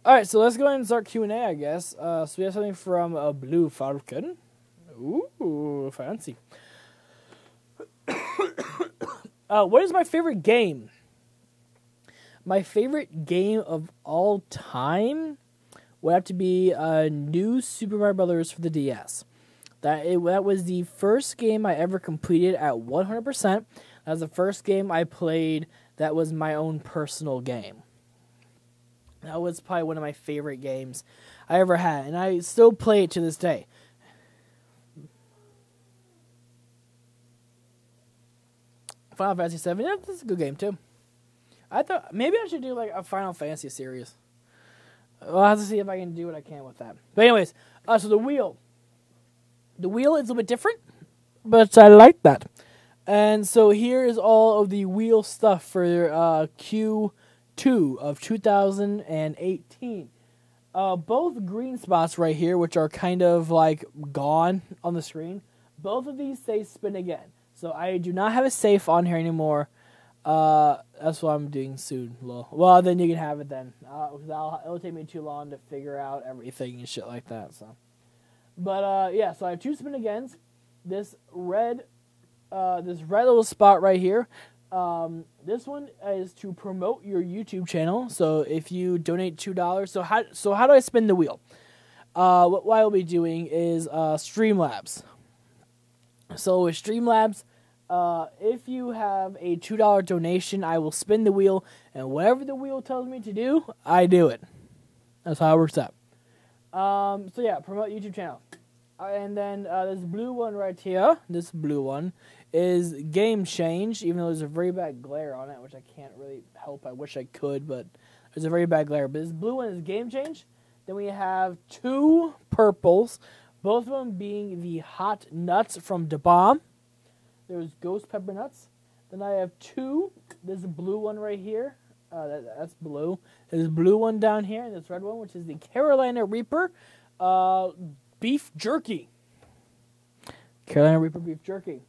Alright, so let's go ahead and start Q&A, I guess. So we have something from Blue Falcon. Ooh, fancy. What is my favorite game? My favorite game of all time would have to be New Super Mario Brothers for the DS. That was the first game I ever completed at 100%. That was the first game I played that was my own personal game. That was probably one of my favorite games I ever had, and I still play it to this day. Final Fantasy VII, yeah, that's a good game too. I thought maybe I should do like a Final Fantasy series. I'll have to see if I can do what I can with that. But anyways, so the wheel. The wheel is a little bit different, but I like that. And so here is all of the wheel stuff for Q2 of 2018. Both green spots right here, which are kind of like gone on the screen, both of these say spin again. So I do not have a safe on here anymore. That's what I'm doing soon. Well, then you can have it then. It'll take me too long to figure out everything and shit like that. So, but yeah, so I have 2 spin agains. This red this red little spot right here. This one is to promote your YouTube channel. So if you donate $2, so how do I spin the wheel? What I will be doing is Streamlabs. So with Streamlabs, if you have a $2 donation, I will spin the wheel, and whatever the wheel tells me to do, I do it. That's how it works out. So yeah, promote YouTube channel. And then this blue one right here, this blue one, is Game Change, even though there's a very bad glare on it, which I can't really help. I wish I could, but there's a very bad glare. But this blue one is Game Change. Then we have two purples, both of them being the hot nuts from Da Bomb. There's Ghost Pepper Nuts. Then I have two. There's a blue one right here. That's blue. There's a blue one down here, and this red one, which is the Carolina Reaper beef jerky. Carolina Reaper beef jerky.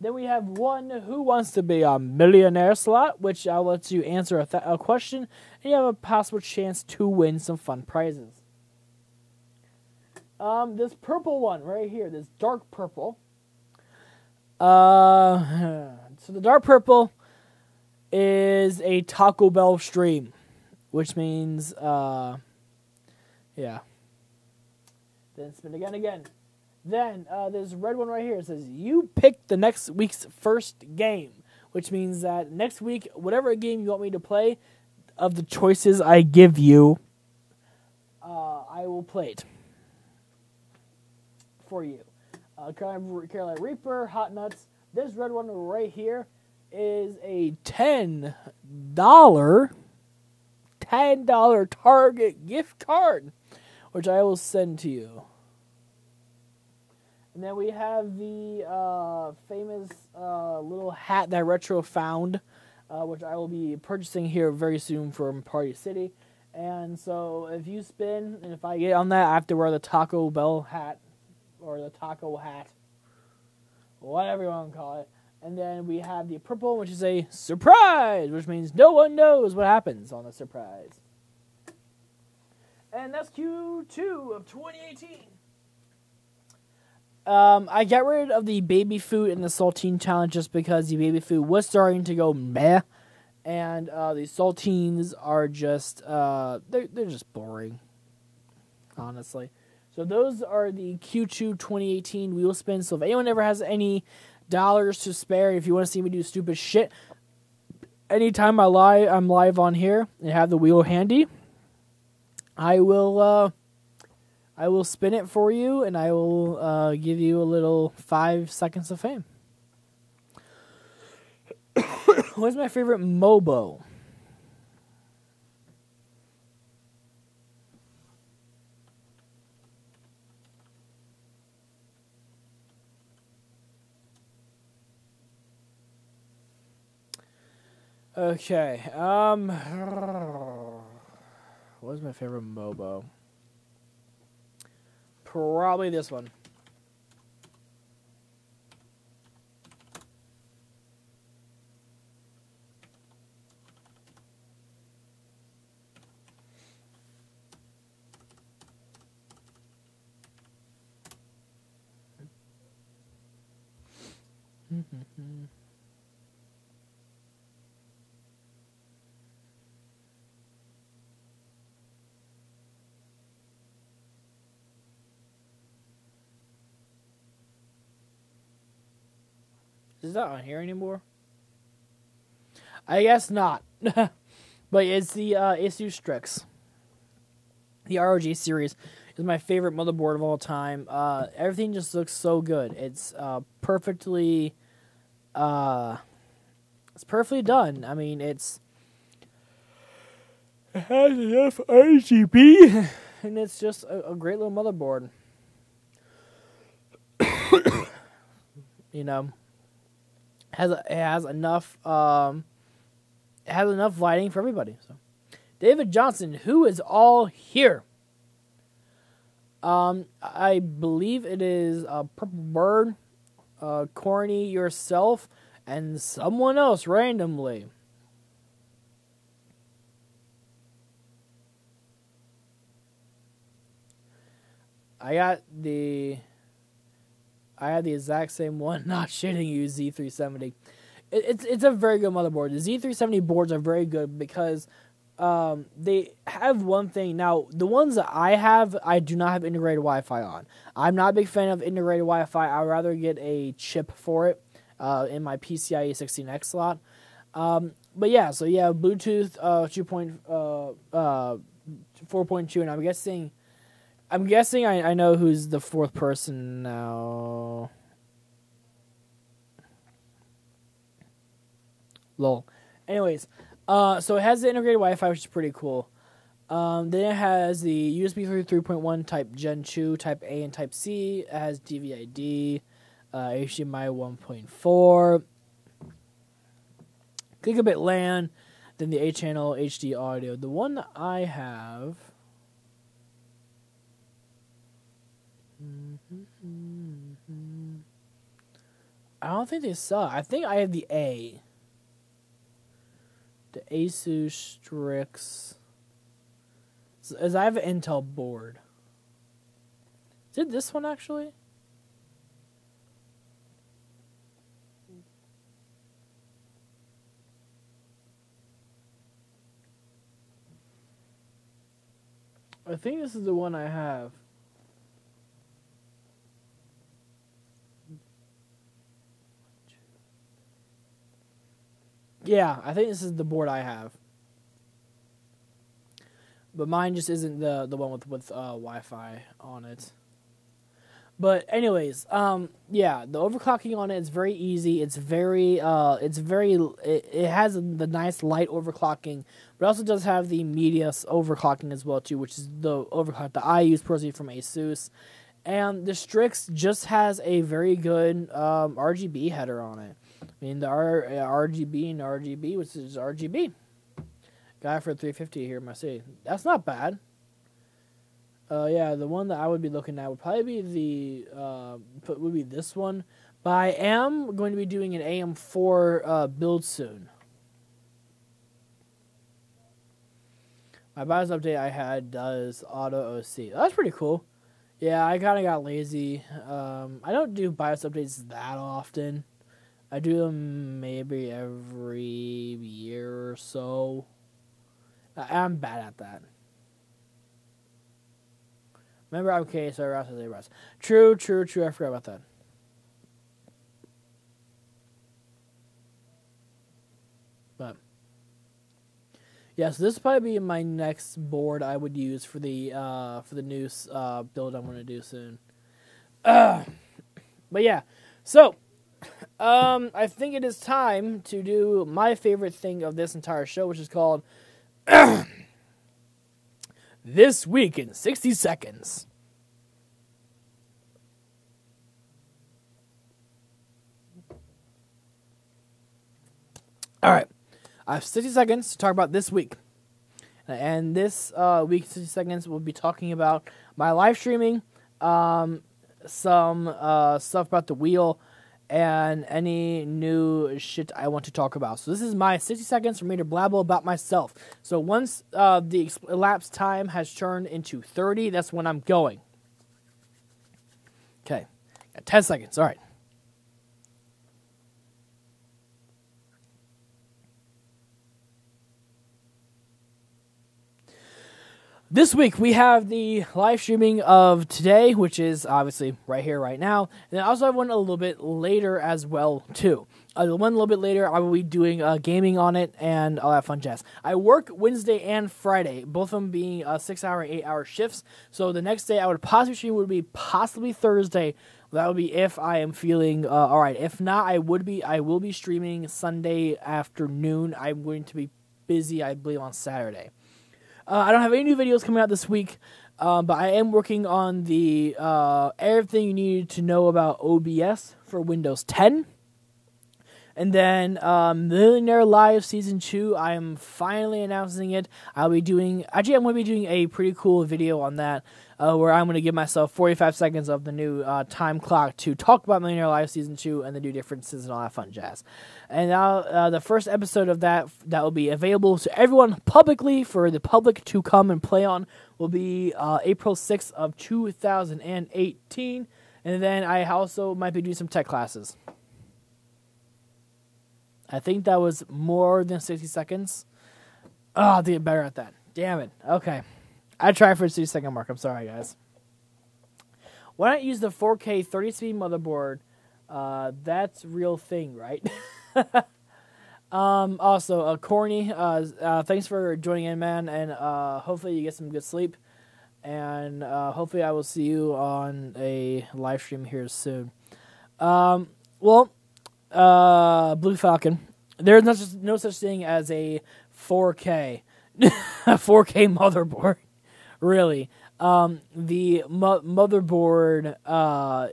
Then we have one Who Wants to Be a Millionaire slot, which I'll let you answer a question, and you have a possible chance to win some fun prizes. This purple one right here, this dark purple. So the dark purple is a Taco Bell stream, which means, yeah. Then spin again. Then, there's a red one right here. It says, you pick the next week's first game, which means that next week, whatever game you want me to play, of the choices I give you, I will play it for you. Carolina Reaper, Hot Nuts. This red one right here is a $10 Target gift card, which I will send to you. And then we have the famous little hat that Retro found, which I will be purchasing here very soon from Party City. And so if you spin, and if I get on that, I have to wear the Taco Bell hat, or the taco hat, whatever you want to call it. And then we have the purple, which is a surprise, which means no one knows what happens on the surprise. And that's Q2 of 2018. I got rid of the baby food and the saltine challenge just because the baby food was starting to go meh, and the saltines are just they're just boring, honestly. So those are the Q2 2018 wheel spins. So if anyone ever has any dollars to spare, if you want to see me do stupid shit, anytime I'm live on here and have the wheel handy, I will spin it for you, and I will give you a little 5 seconds of fame. What's my favorite MOBO? Okay, what's my favorite MOBO? Probably this one. Is that on here anymore? I guess not. But it's the Issue Strix. The ROG series is my favorite motherboard of all time. Everything just looks so good. It's perfectly done. I mean, it has enough RGB, and it's just a great little motherboard. You know, it has enough lighting for everybody. So, David Johnson, who is all here? I believe it is Purple Bird, Corny, yourself, and someone else randomly. I got the I have the exact same one. Not shitting you, Z370. It's a very good motherboard. The Z370 boards are very good because they have one thing. Now, the ones that I have, I do not have integrated Wi-Fi on. I'm not a big fan of integrated Wi-Fi. I'd rather get a chip for it in my PCIe 16X slot. But yeah, so yeah, Bluetooth 4.2, and I'm guessing I know who's the fourth person now. Lol. Anyways, so it has the integrated Wi-Fi, which is pretty cool. Then it has the USB 3.1 Type Gen 2, Type A, and Type C. It has DVI-D, HDMI 1.4, gigabit LAN, then the 8-channel HD audio. The one that I have... I don't think they suck. I think I have the A. The Asus Strix. As I have an Intel board. Is it this one actually? I think this is the one I have. Yeah, I think this is the board I have. But mine just isn't the one with Wi-Fi on it. But anyways, yeah, the overclocking on it is very easy. It has the nice light overclocking, but also does have the media overclocking as well too, which is the overclock that I use personally from Asus. And the Strix just has a very good RGB header on it. I mean, the RGB and RGB, which is RGB. Got it for $350 here in my city. That's not bad. Yeah, the one that I would be looking at would probably be this one. But I am going to be doing an AM4 build soon. My BIOS update I had does auto OC. That's pretty cool. Yeah, I kind of got lazy. I don't do BIOS updates that often. I do them maybe every year or so. I'm bad at that. Remember, okay, so Ross is a Ross. True. I forgot about that. But yeah, so this will probably be my next board I would use for the new build I'm going to do soon. But yeah, so I think it is time to do my favorite thing of this entire show, which is called This Week in 60 Seconds. All right. I have 60 seconds to talk about this week. And this week, 60 seconds, we'll be talking about my live streaming, some stuff about the wheel, and any new shit I want to talk about. So this is my 60 seconds for me to blabble about myself. So once the elapsed time has turned into 30, that's when I'm going. Okay. Got 10 seconds. All right. This week, we have the live streaming of today, which is obviously right here, right now. And I also have one a little bit later as well, too. The one a little bit later, I will be doing gaming on it and all that fun jazz. I work Wednesday and Friday, both of them being 6-hour and 8-hour shifts. So the next day I would possibly stream would be possibly Thursday. That would be if I am feeling all right. If not, I will be streaming Sunday afternoon. I'm going to be busy, I believe, on Saturday. I don't have any new videos coming out this week, but I am working on the everything you need to know about OBS for Windows 10. And then Millionaire Live Season 2, I am finally announcing it. I'm going to be doing a pretty cool video on that, where I'm going to give myself 45 seconds of the new time clock to talk about Millionaire Live Season 2 and the new differences and all that fun jazz. And now the first episode of that will be available to everyone publicly for the public to come and play on will be April 6th of 2018. And then I also might be doing some tech classes. I think that was more than 60 seconds. Oh, I'll have to get better at that. Damn it. Okay. I tried for the 60-second mark. I'm sorry, guys. Why not use the 4K 30-speed motherboard? That's real thing, right? Also, Corny, thanks for joining in, man, and hopefully you get some good sleep. And hopefully I will see you on a live stream here soon. Blue Falcon, there's no such thing as a 4K, a 4K motherboard, really. The motherboard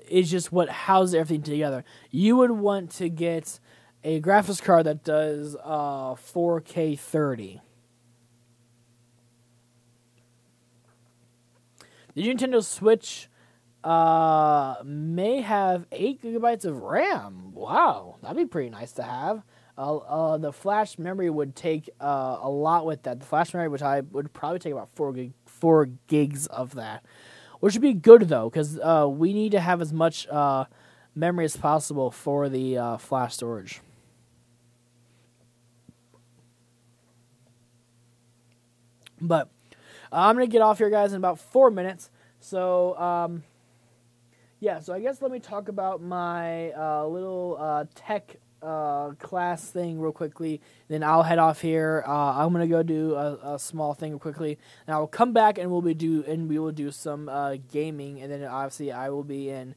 is just what houses everything together. You would want to get a graphics card that does 4K 30. The Nintendo Switch may have 8 gigabytes of RAM. Wow, that'd be pretty nice to have. The flash memory would take a lot with that. The flash memory, which I would probably take about 4 gigs of that, which would be good though, because we need to have as much memory as possible for the flash storage. But I'm going to get off here, guys, in about 4 minutes. So, yeah, so I guess let me talk about my little tech class thing real quickly. Then I'll head off here. I'm going to go do a small thing real quickly. And I'll come back and we will do some gaming. And then obviously I will be in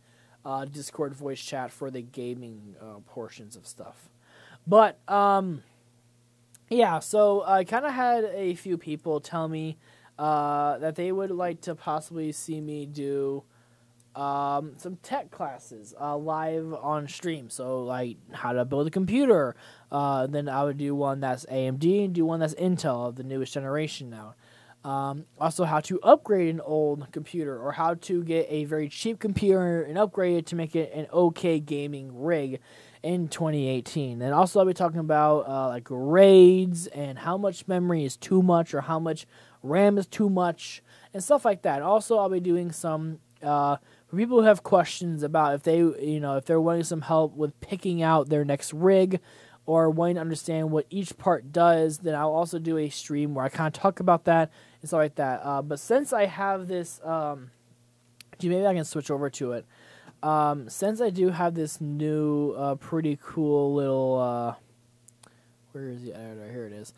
Discord voice chat for the gaming portions of stuff. But, yeah, so I kind of had a few people tell me that they would like to possibly see me do some tech classes live on stream. So, like, how to build a computer. Then I would do one that's AMD and do one that's Intel of the newest generation now. Also, how to upgrade an old computer, or how to get a very cheap computer and upgrade it to make it an okay gaming rig in 2018. And also I'll be talking about like raids and how much memory is too much or how much RAM is too much and stuff like that. Also I'll be doing some for people who have questions about if they're wanting some help with picking out their next rig or wanting to understand what each part does. Then I'll also do a stream where I kind of talk about that and stuff like that. But since I have this, maybe I can switch over to it. Since I do have this new, pretty cool little, where is the editor? Here it is.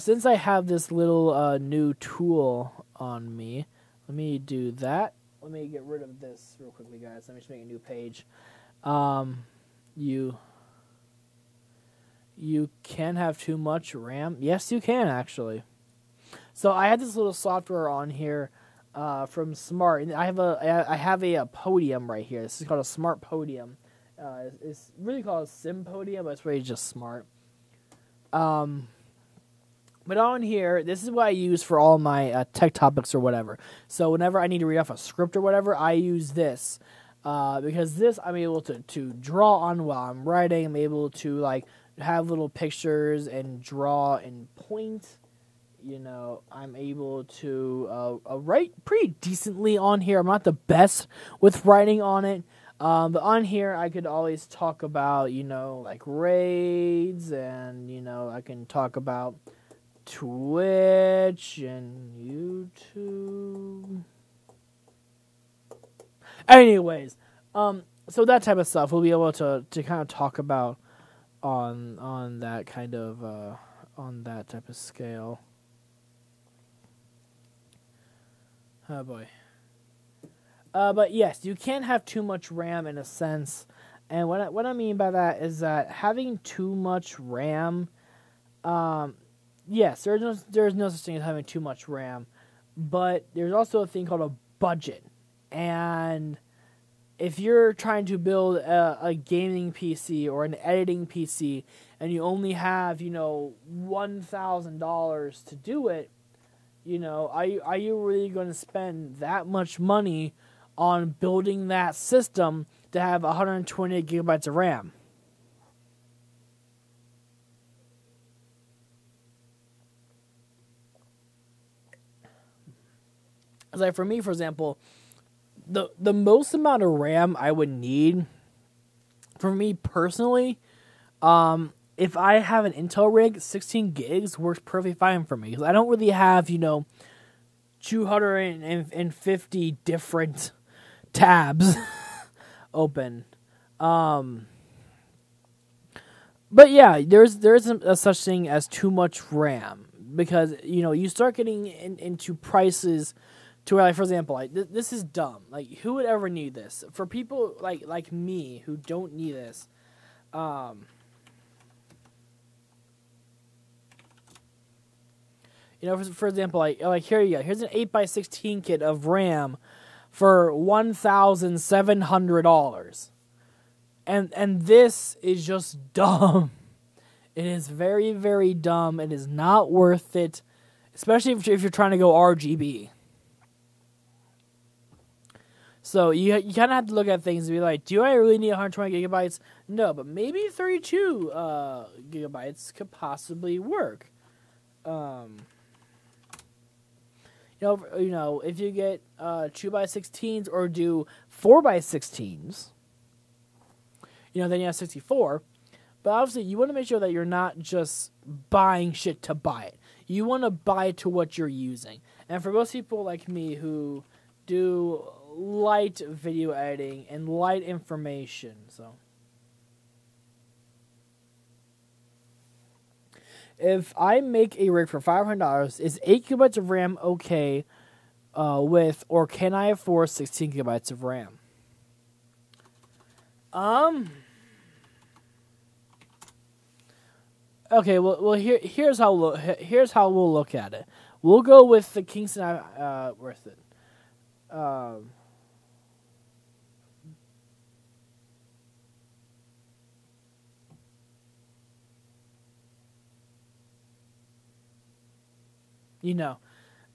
Since I have this little, new tool on me, let me do that. Let me get rid of this real quickly, guys. Let me just make a new page. You can have too much RAM. Yes, you can, actually. So I had this little software on here, from Smart, and I have a podium right here. This is called a Smart Podium. It's really called a Sim Podium, but it's really just Smart. But on here, this is what I use for all my tech topics or whatever. So whenever I need to read off a script or whatever, I use this. Because this I'm able to draw on while I'm writing. I'm able to like have little pictures and draw and point. You know, I'm able to write pretty decently on here. I'm not the best with writing on it. But on here, I could always talk about, like raids, and, I can talk about Twitch and YouTube. Anyways, so that type of stuff we'll be able to kind of talk about on that kind of, on that type of scale. Oh boy. But yes, you can't have too much RAM in a sense, and what I mean by that is that having too much RAM, yes, there's no such thing as having too much RAM, but there's also a thing called a budget, and if you're trying to build a gaming PC or an editing PC, and you only have $1,000 to do it, are you really going to spend that much money on building that system to have 128 gigabytes of RAM? Like for me, for example, the most amount of RAM I would need, for me personally, if I have an Intel rig, 16 gigs works perfectly fine for me. Because I don't really have, 250 different tabs open. But yeah, there isn't a such thing as too much RAM. Because, you start getting into prices to where, like, for example, like, this is dumb. Like, who would ever need this? For people like me who don't need this, for example, like here you go. Here's an 8x16 kit of RAM for $1,700. And this is just dumb. It is very, very dumb. It is not worth it, especially if you're trying to go RGB. So you kind of have to look at things and be like, do I really need 120 gigabytes? No, but maybe 32 gigabytes could possibly work. If you get 2x16s or do 4x16s, then you have 64. But obviously, you want to make sure that you're not just buying shit to buy it. You want to buy to what you're using. And for most people like me who do light video editing and light information, so if I make a rig for $500, is 8 gigabytes of RAM okay with, or can I afford 16 gigabytes of RAM? Okay, well, here's how we'll look at it. We'll go with the Kingston worth it.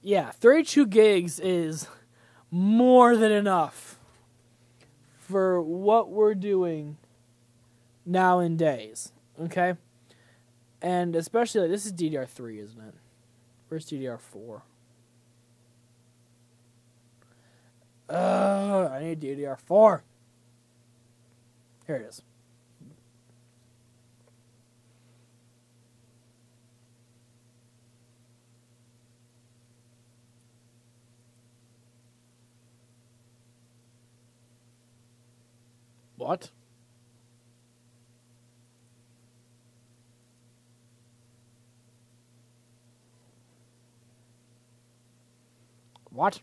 Yeah, 32 gigs is more than enough for what we're doing nowadays, okay? And especially, this is DDR3, isn't it? Where's DDR4? I need DDR4. Here it is. What? What?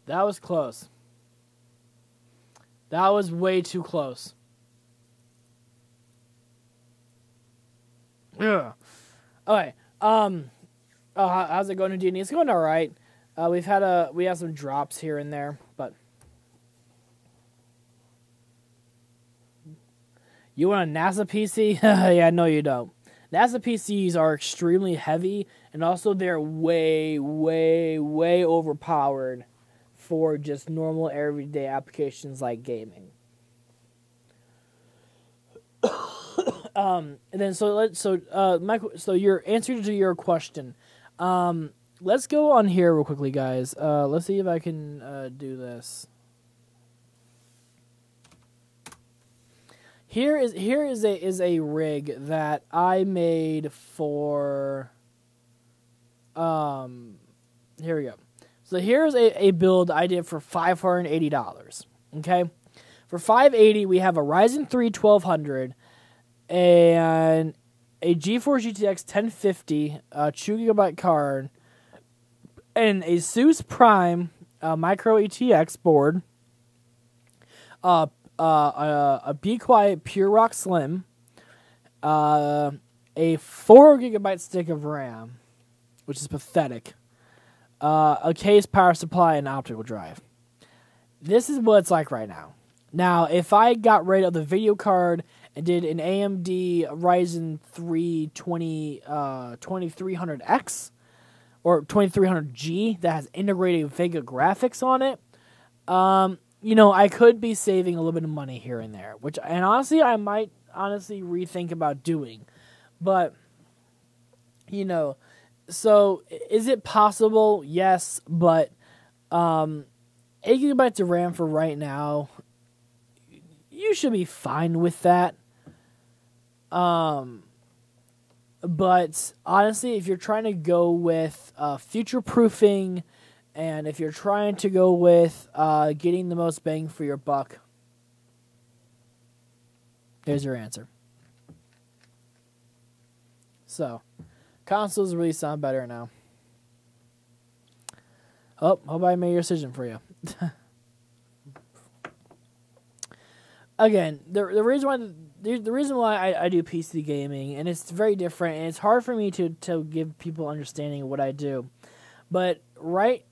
That was close. That was way too close. Yeah. Okay. How's it going in D&D? It's going all right. We have some drops here and there, but you want a NASA PC? Yeah, no, you don't. NASA PCs are extremely heavy, and also they're way, way, way overpowered for just normal everyday applications like gaming. And then Michael, so your answer to your question. Let's go on here real quickly, guys. Let's see if I can do this. Here is a rig that I made for. Here we go. So here's a build I did for $580. Okay, for $580 we have a Ryzen 3 1200 and a GeForce GTX 1050 2GB card and a ASUS Prime Micro ETX board. A Be Quiet Pure Rock Slim, a 4GB stick of RAM, which is pathetic, a case, power supply, and optical drive. This is what it's like right now. Now, if I got rid of the video card and did an AMD Ryzen 3 2300X or 2300G that has integrated Vega graphics on it, I could be saving a little bit of money here and there, and honestly, I might rethink about doing. But, so is it possible? Yes, but 8 gigabytes of RAM for right now, you should be fine with that. But honestly, if you're trying to go with future-proofing, and if you're trying to go with getting the most bang for your buck, there's your answer. So, consoles really sound better now. Oh, hope I made your decision for you. Again, the reason why I do PC gaming, and it's very different, and it's hard for me to give people understanding of what I do. But right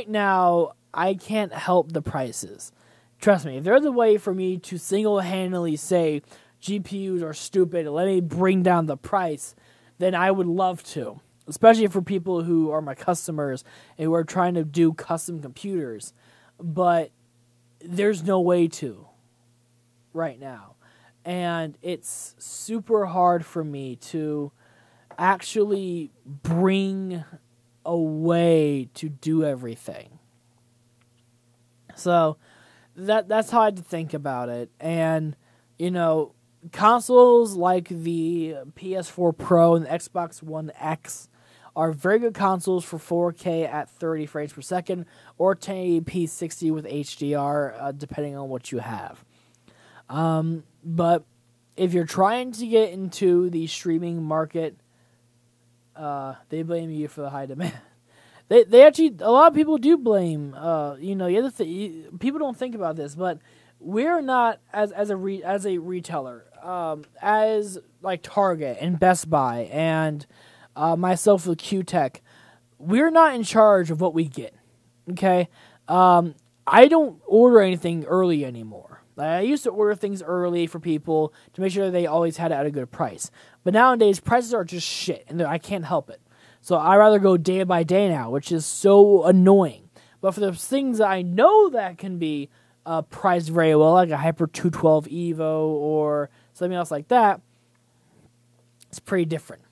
now, I can't help the prices. Trust me, if there's a way for me to single-handedly say GPUs are stupid and let me bring down the price, then I would love to. Especially for people who are my customers and who are trying to do custom computers. But there's no way to right now. And it's super hard for me to actually bring a way to do everything. So that's how I had to think about it. And, consoles like the PS4 Pro and the Xbox One X are very good consoles for 4K at 30 frames per second or 1080p 60 with HDR, depending on what you have. But if you're trying to get into the streaming market, they blame you for the high demand. They actually, a lot of people do blame. The other thing, people don't think about this, but we're not as a retailer, as like Target and Best Buy and myself with Q-Tech, we're not in charge of what we get. Okay, I don't order anything early anymore. I used to order things early for people to make sure they always had it at a good price. But nowadays, prices are just shit, and I can't help it. So I rather go day by day now, which is so annoying. But for the things that I know that can be priced very well, like a Hyper 212 Evo or something else like that, it's pretty different.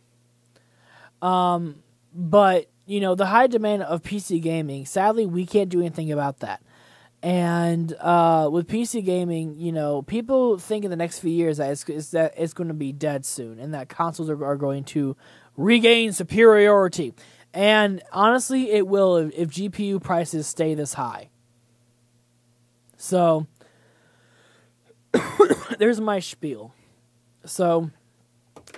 But, the high demand of PC gaming, sadly, we can't do anything about that. And with PC gaming, people think in the next few years that it's going to be dead soon, and that consoles are going to regain superiority. And honestly, it will if GPU prices stay this high. So, there's my spiel. So,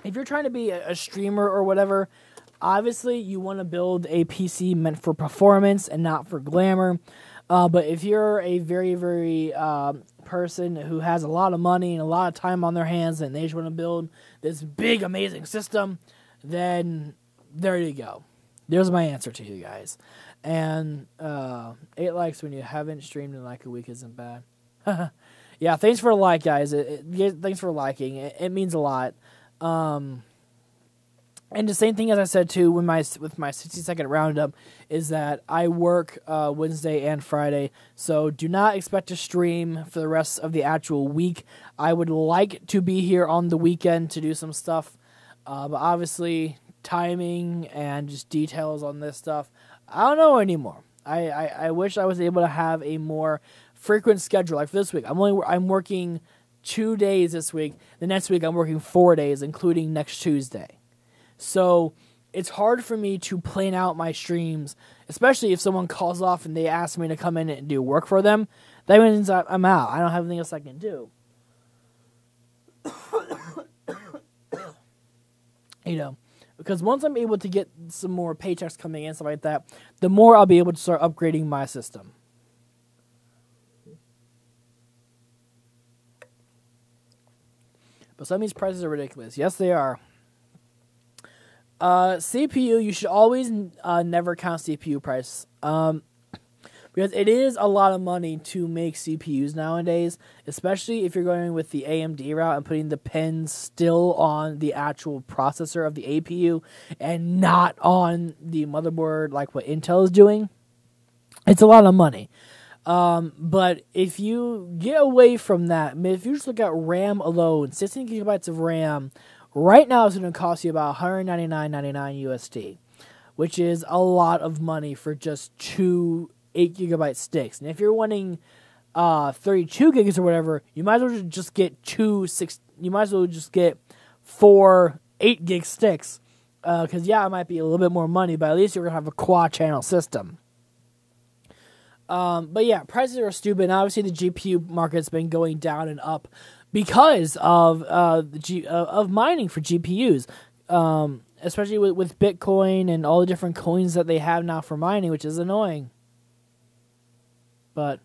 if you're trying to be a streamer or whatever, obviously you want to build a PC meant for performance and not for glamour. But if you're a very, very person who has a lot of money and a lot of time on their hands and they just want to build this big, amazing system, then there you go. There's my answer to you guys. And 8 likes when you haven't streamed in like a week isn't bad. Yeah, thanks for the like, guys. Thanks for liking. It means a lot. And the same thing as I said too with my 60-second roundup is that I work Wednesday and Friday, so do not expect to stream for the rest of the actual week. I would like to be here on the weekend to do some stuff, but obviously timing and just details on this stuff, I don't know anymore. I wish I was able to have a more frequent schedule. Like for this week, I'm working 2 days this week. The next week I'm working 4 days, including next Tuesday. So it's hard for me to plan out my streams, especially if someone calls off and they ask me to come in and do work for them. That means I'm out. I don't have anything else I can do. Because once I'm able to get some more paychecks coming in, stuff like that, the more I'll be able to start upgrading my system. But some of these prices are ridiculous. Yes, they are. CPU, you should always never count CPU price. Because it is a lot of money to make CPUs nowadays, especially if you're going with the AMD route and putting the pins still on the actual processor of the APU and not on the motherboard like what Intel is doing. It's a lot of money. But if you get away from that, I mean, if you just look at RAM alone, 16 gigabytes of RAM, right now it's going to cost you about $199.99 USD, which is a lot of money for just 2 8-gigabyte sticks. And if you're wanting 32 gigs or whatever, you might as well just get you might as well just get 4 8-gig sticks. Because yeah, it might be a little bit more money, but at least you're gonna have a quad channel system. But yeah, prices are stupid. And obviously, the GPU market's been going down and up because of of mining for GPUs. Especially with Bitcoin and all the different coins that they have now for mining, which is annoying. But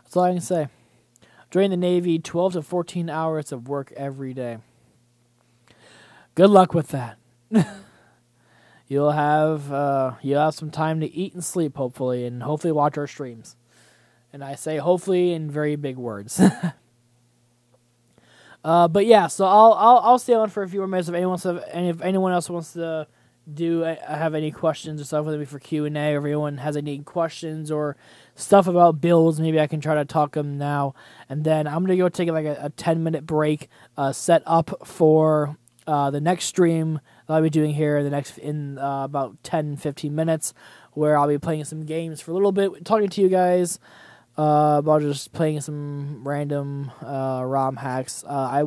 that's all I can say. Join the Navy, 12 to 14 hours of work every day. Good luck with that. You'll have some time to eat and sleep, hopefully, and hopefully watch our streams. And I say hopefully in very big words. But yeah, so I'll stay on for a few more minutes if anyone else wants to have any questions or stuff, whether it be for Q&A, or if anyone has any questions or stuff about builds, maybe I can try to talk them now. And then I'm going to go take like a 10-minute break, set up for the next stream that I'll be doing here in about 10-15 minutes, where I'll be playing some games for a little bit, talking to you guys about just playing some random ROM hacks. I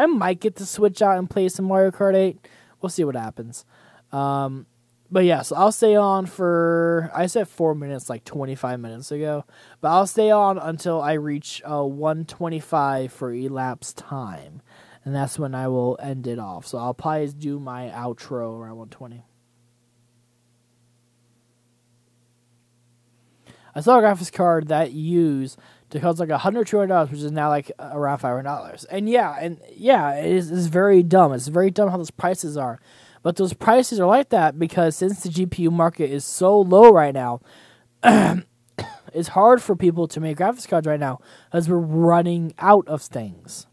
might get to switch out and play some Mario Kart 8. We'll see what happens. But yeah, so I'll stay on for, I said 4 minutes like 25 minutes ago, but I'll stay on until I reach 125 for elapsed time, and that's when I will end it off. So I'll probably do my outro around 120. I saw a graphics card that used to cost like $100, $200, which is now like around $500. And yeah, it is very dumb. It's very dumb how those prices are. But those prices are like that because since the GPU market is so low right now, it's hard for people to make graphics cards right now as we're running out of things.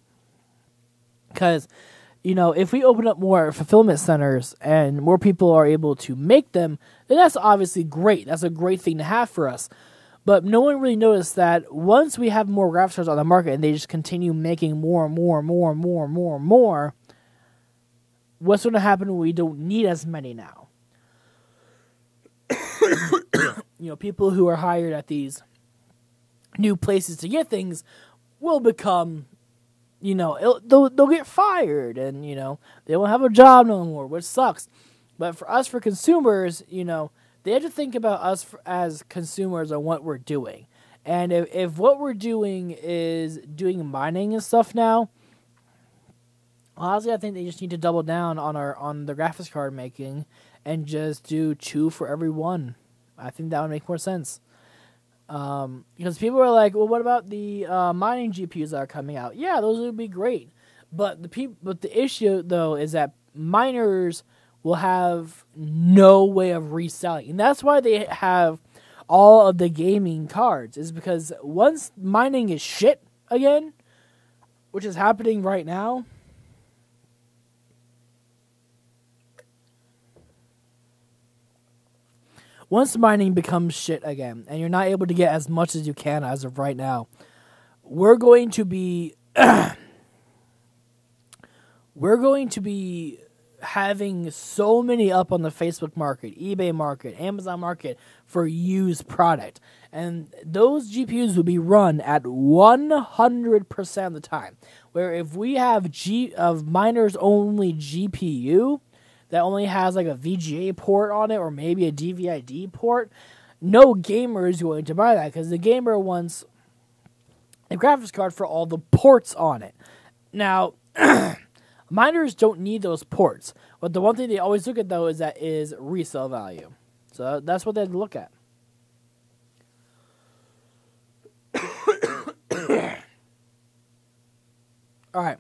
Because, if we open up more fulfillment centers and more people are able to make them, then that's obviously great. That's a great thing to have for us. But no one really noticed that once we have more graphics cards on the market and they just continue making more and more and more and more and more and more, what's going to happen when we don't need as many now? People who are hired at these new places to get things will become, they'll get fired and, they won't have a job no more, which sucks. But for us, for consumers, they have to think about us as consumers and what we're doing. And if what we're doing is doing mining and stuff now, honestly, I think they just need to double down on the graphics card making and just do 2 for every 1. I think that would make more sense. Because people are like, well, what about the mining GPUs that are coming out? Yeah, those would be great. But the issue though is that miners will have no way of reselling, and that's why they have all of the gaming cards. Is because once mining is shit again, which is happening right now. Once mining becomes shit again, and you're not able to get as much as you can as of right now, we're going to be having so many up on the Facebook market, eBay market, Amazon market for used product. And those GPUs will be run at 100% of the time. Where if we have miners only GPU that only has like a VGA port on it or maybe a DVI-D port, no gamer is going to buy that because the gamer wants a graphics card for all the ports on it. Now, miners don't need those ports, but the one thing they always look at though is resale value. So that's what they look at. All right.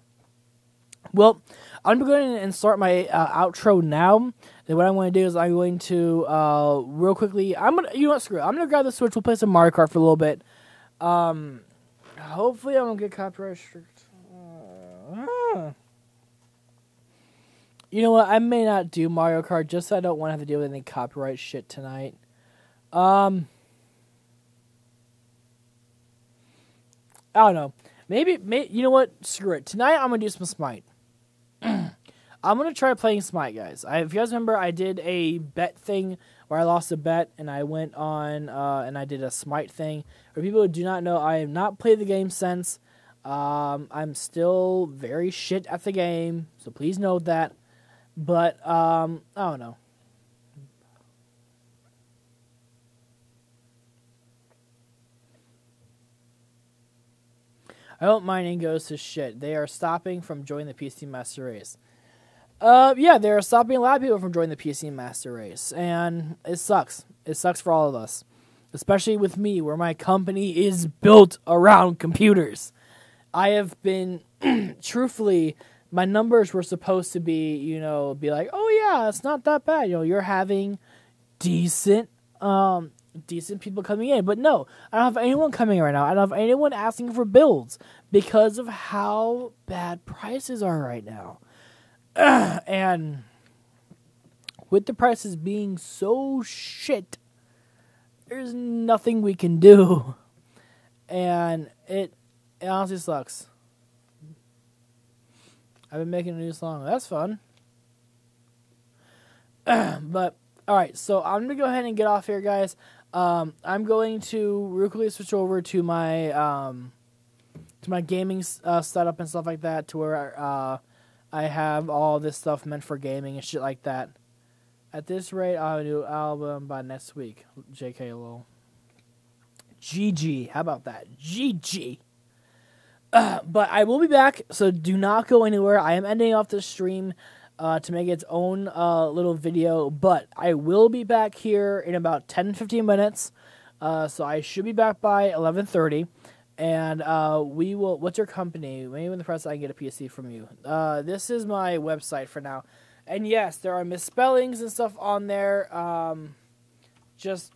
Well, I'm going to go ahead and start my outro now. Then what I'm going to do is I'm going to real quickly. You know what? Screw it. I'm going to grab the Switch. We'll play some Mario Kart for a little bit. Hopefully I won't get copyright strict. You know what? I may not do Mario Kart just so I don't want to have to deal with any copyright shit tonight. I don't know. Maybe you know what? Screw it. Tonight I'm gonna do some Smite. I'm gonna try playing Smite, guys. If you guys remember, I did a bet thing where I lost a bet and I went on and I did a Smite thing. For people who do not know, I have not played the game since. I'm still very shit at the game, so please note that. But I don't know. I hope mining goes to shit. They are stopping from joining the PC Master Race. Yeah, they are stopping a lot of people from joining the PC Master Race. And it sucks. It sucks for all of us. Especially with me, where my company is built around computers. I have been, truthfully, my numbers were supposed to be, be like, oh yeah, it's not that bad. You're having decent people coming in. But no, I don't have anyone coming right now. I don't have anyone asking for builds because of how bad prices are right now. And with the prices being so shit, there's nothing we can do. And it honestly sucks. I've been making a new song. That's fun. But, alright, so I'm going to go ahead and get off here, guys. I'm going to real quickly switch over to my gaming setup and stuff like that, to where I have all this stuff meant for gaming and shit like that. At this rate, I'll do an album by next week. JK lol. GG. How about that? GG. But I will be back, so do not go anywhere. I am ending off the stream to make its own little video, but I will be back here in about 10-15 minutes. So I should be back by 11:30, and we will. What's your company? Maybe when the press I can get a PC from you. This is my website for now, and yes, there are misspellings and stuff on there. Just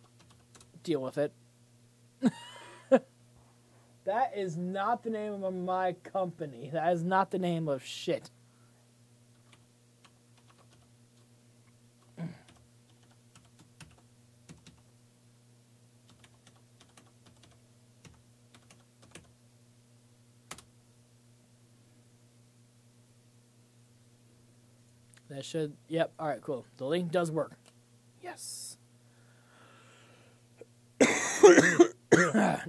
deal with it. That is not the name of my company. That is not the name of shit. That should, yep, alright, cool. The link does work. Yes.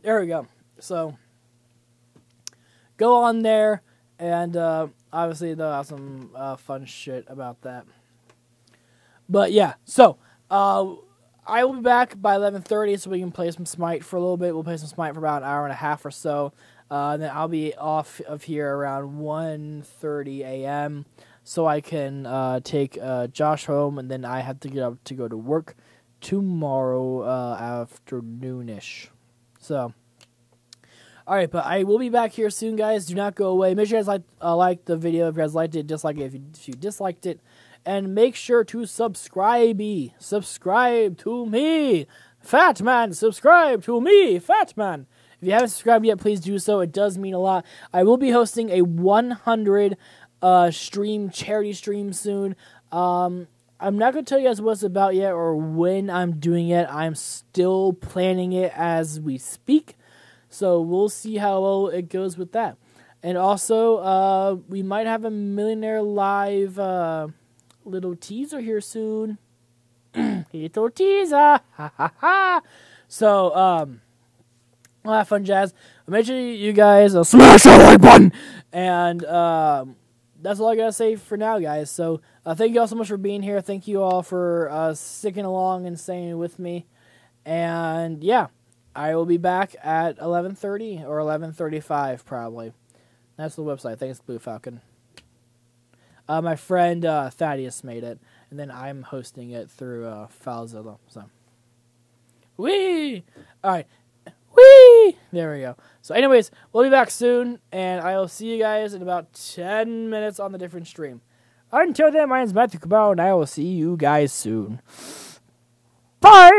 There we go. So, go on there, and obviously they'll have some fun shit about that. But yeah, so I will be back by 11:30, so we can play some Smite for a little bit. We'll play some Smite for about an hour and a half or so. And then I'll be off of here around 1:30 a.m. so I can take Josh home, and then I have to get up to go to work tomorrow afternoonish. So. Alright, but I will be back here soon, guys. Do not go away. Make sure you guys like the video if you guys liked it. Dislike it if you disliked it. And make sure to subscribe. Subscribe to me, Fat Man. Subscribe to me, Fat Man. If you haven't subscribed yet, please do so. It does mean a lot. I will be hosting a 100 charity stream soon. I'm not going to tell you guys what it's about yet or when I'm doing it. I'm still planning it as we speak. So we'll see how well it goes with that. And also, we might have a Millionaire Live little teaser here soon. Little teaser. Ha ha ha. So, we'll have fun, jazz. Make sure you guys smash that like button. And that's all I got to say for now, guys. So, thank you all so much for being here. Thank you all for sticking along and staying with me. And, yeah. I will be back at 11:30 or 11:35 probably. That's the website. Thanks, Blue Falcon. My friend Thaddeus made it, and then I'm hosting it through FileZilla. So, whee! All right, whee! There we go. So, anyways, we'll be back soon, and I will see you guys in about 10 minutes on the different stream. Until then, my name is Matthew Cabral, and I will see you guys soon. Bye!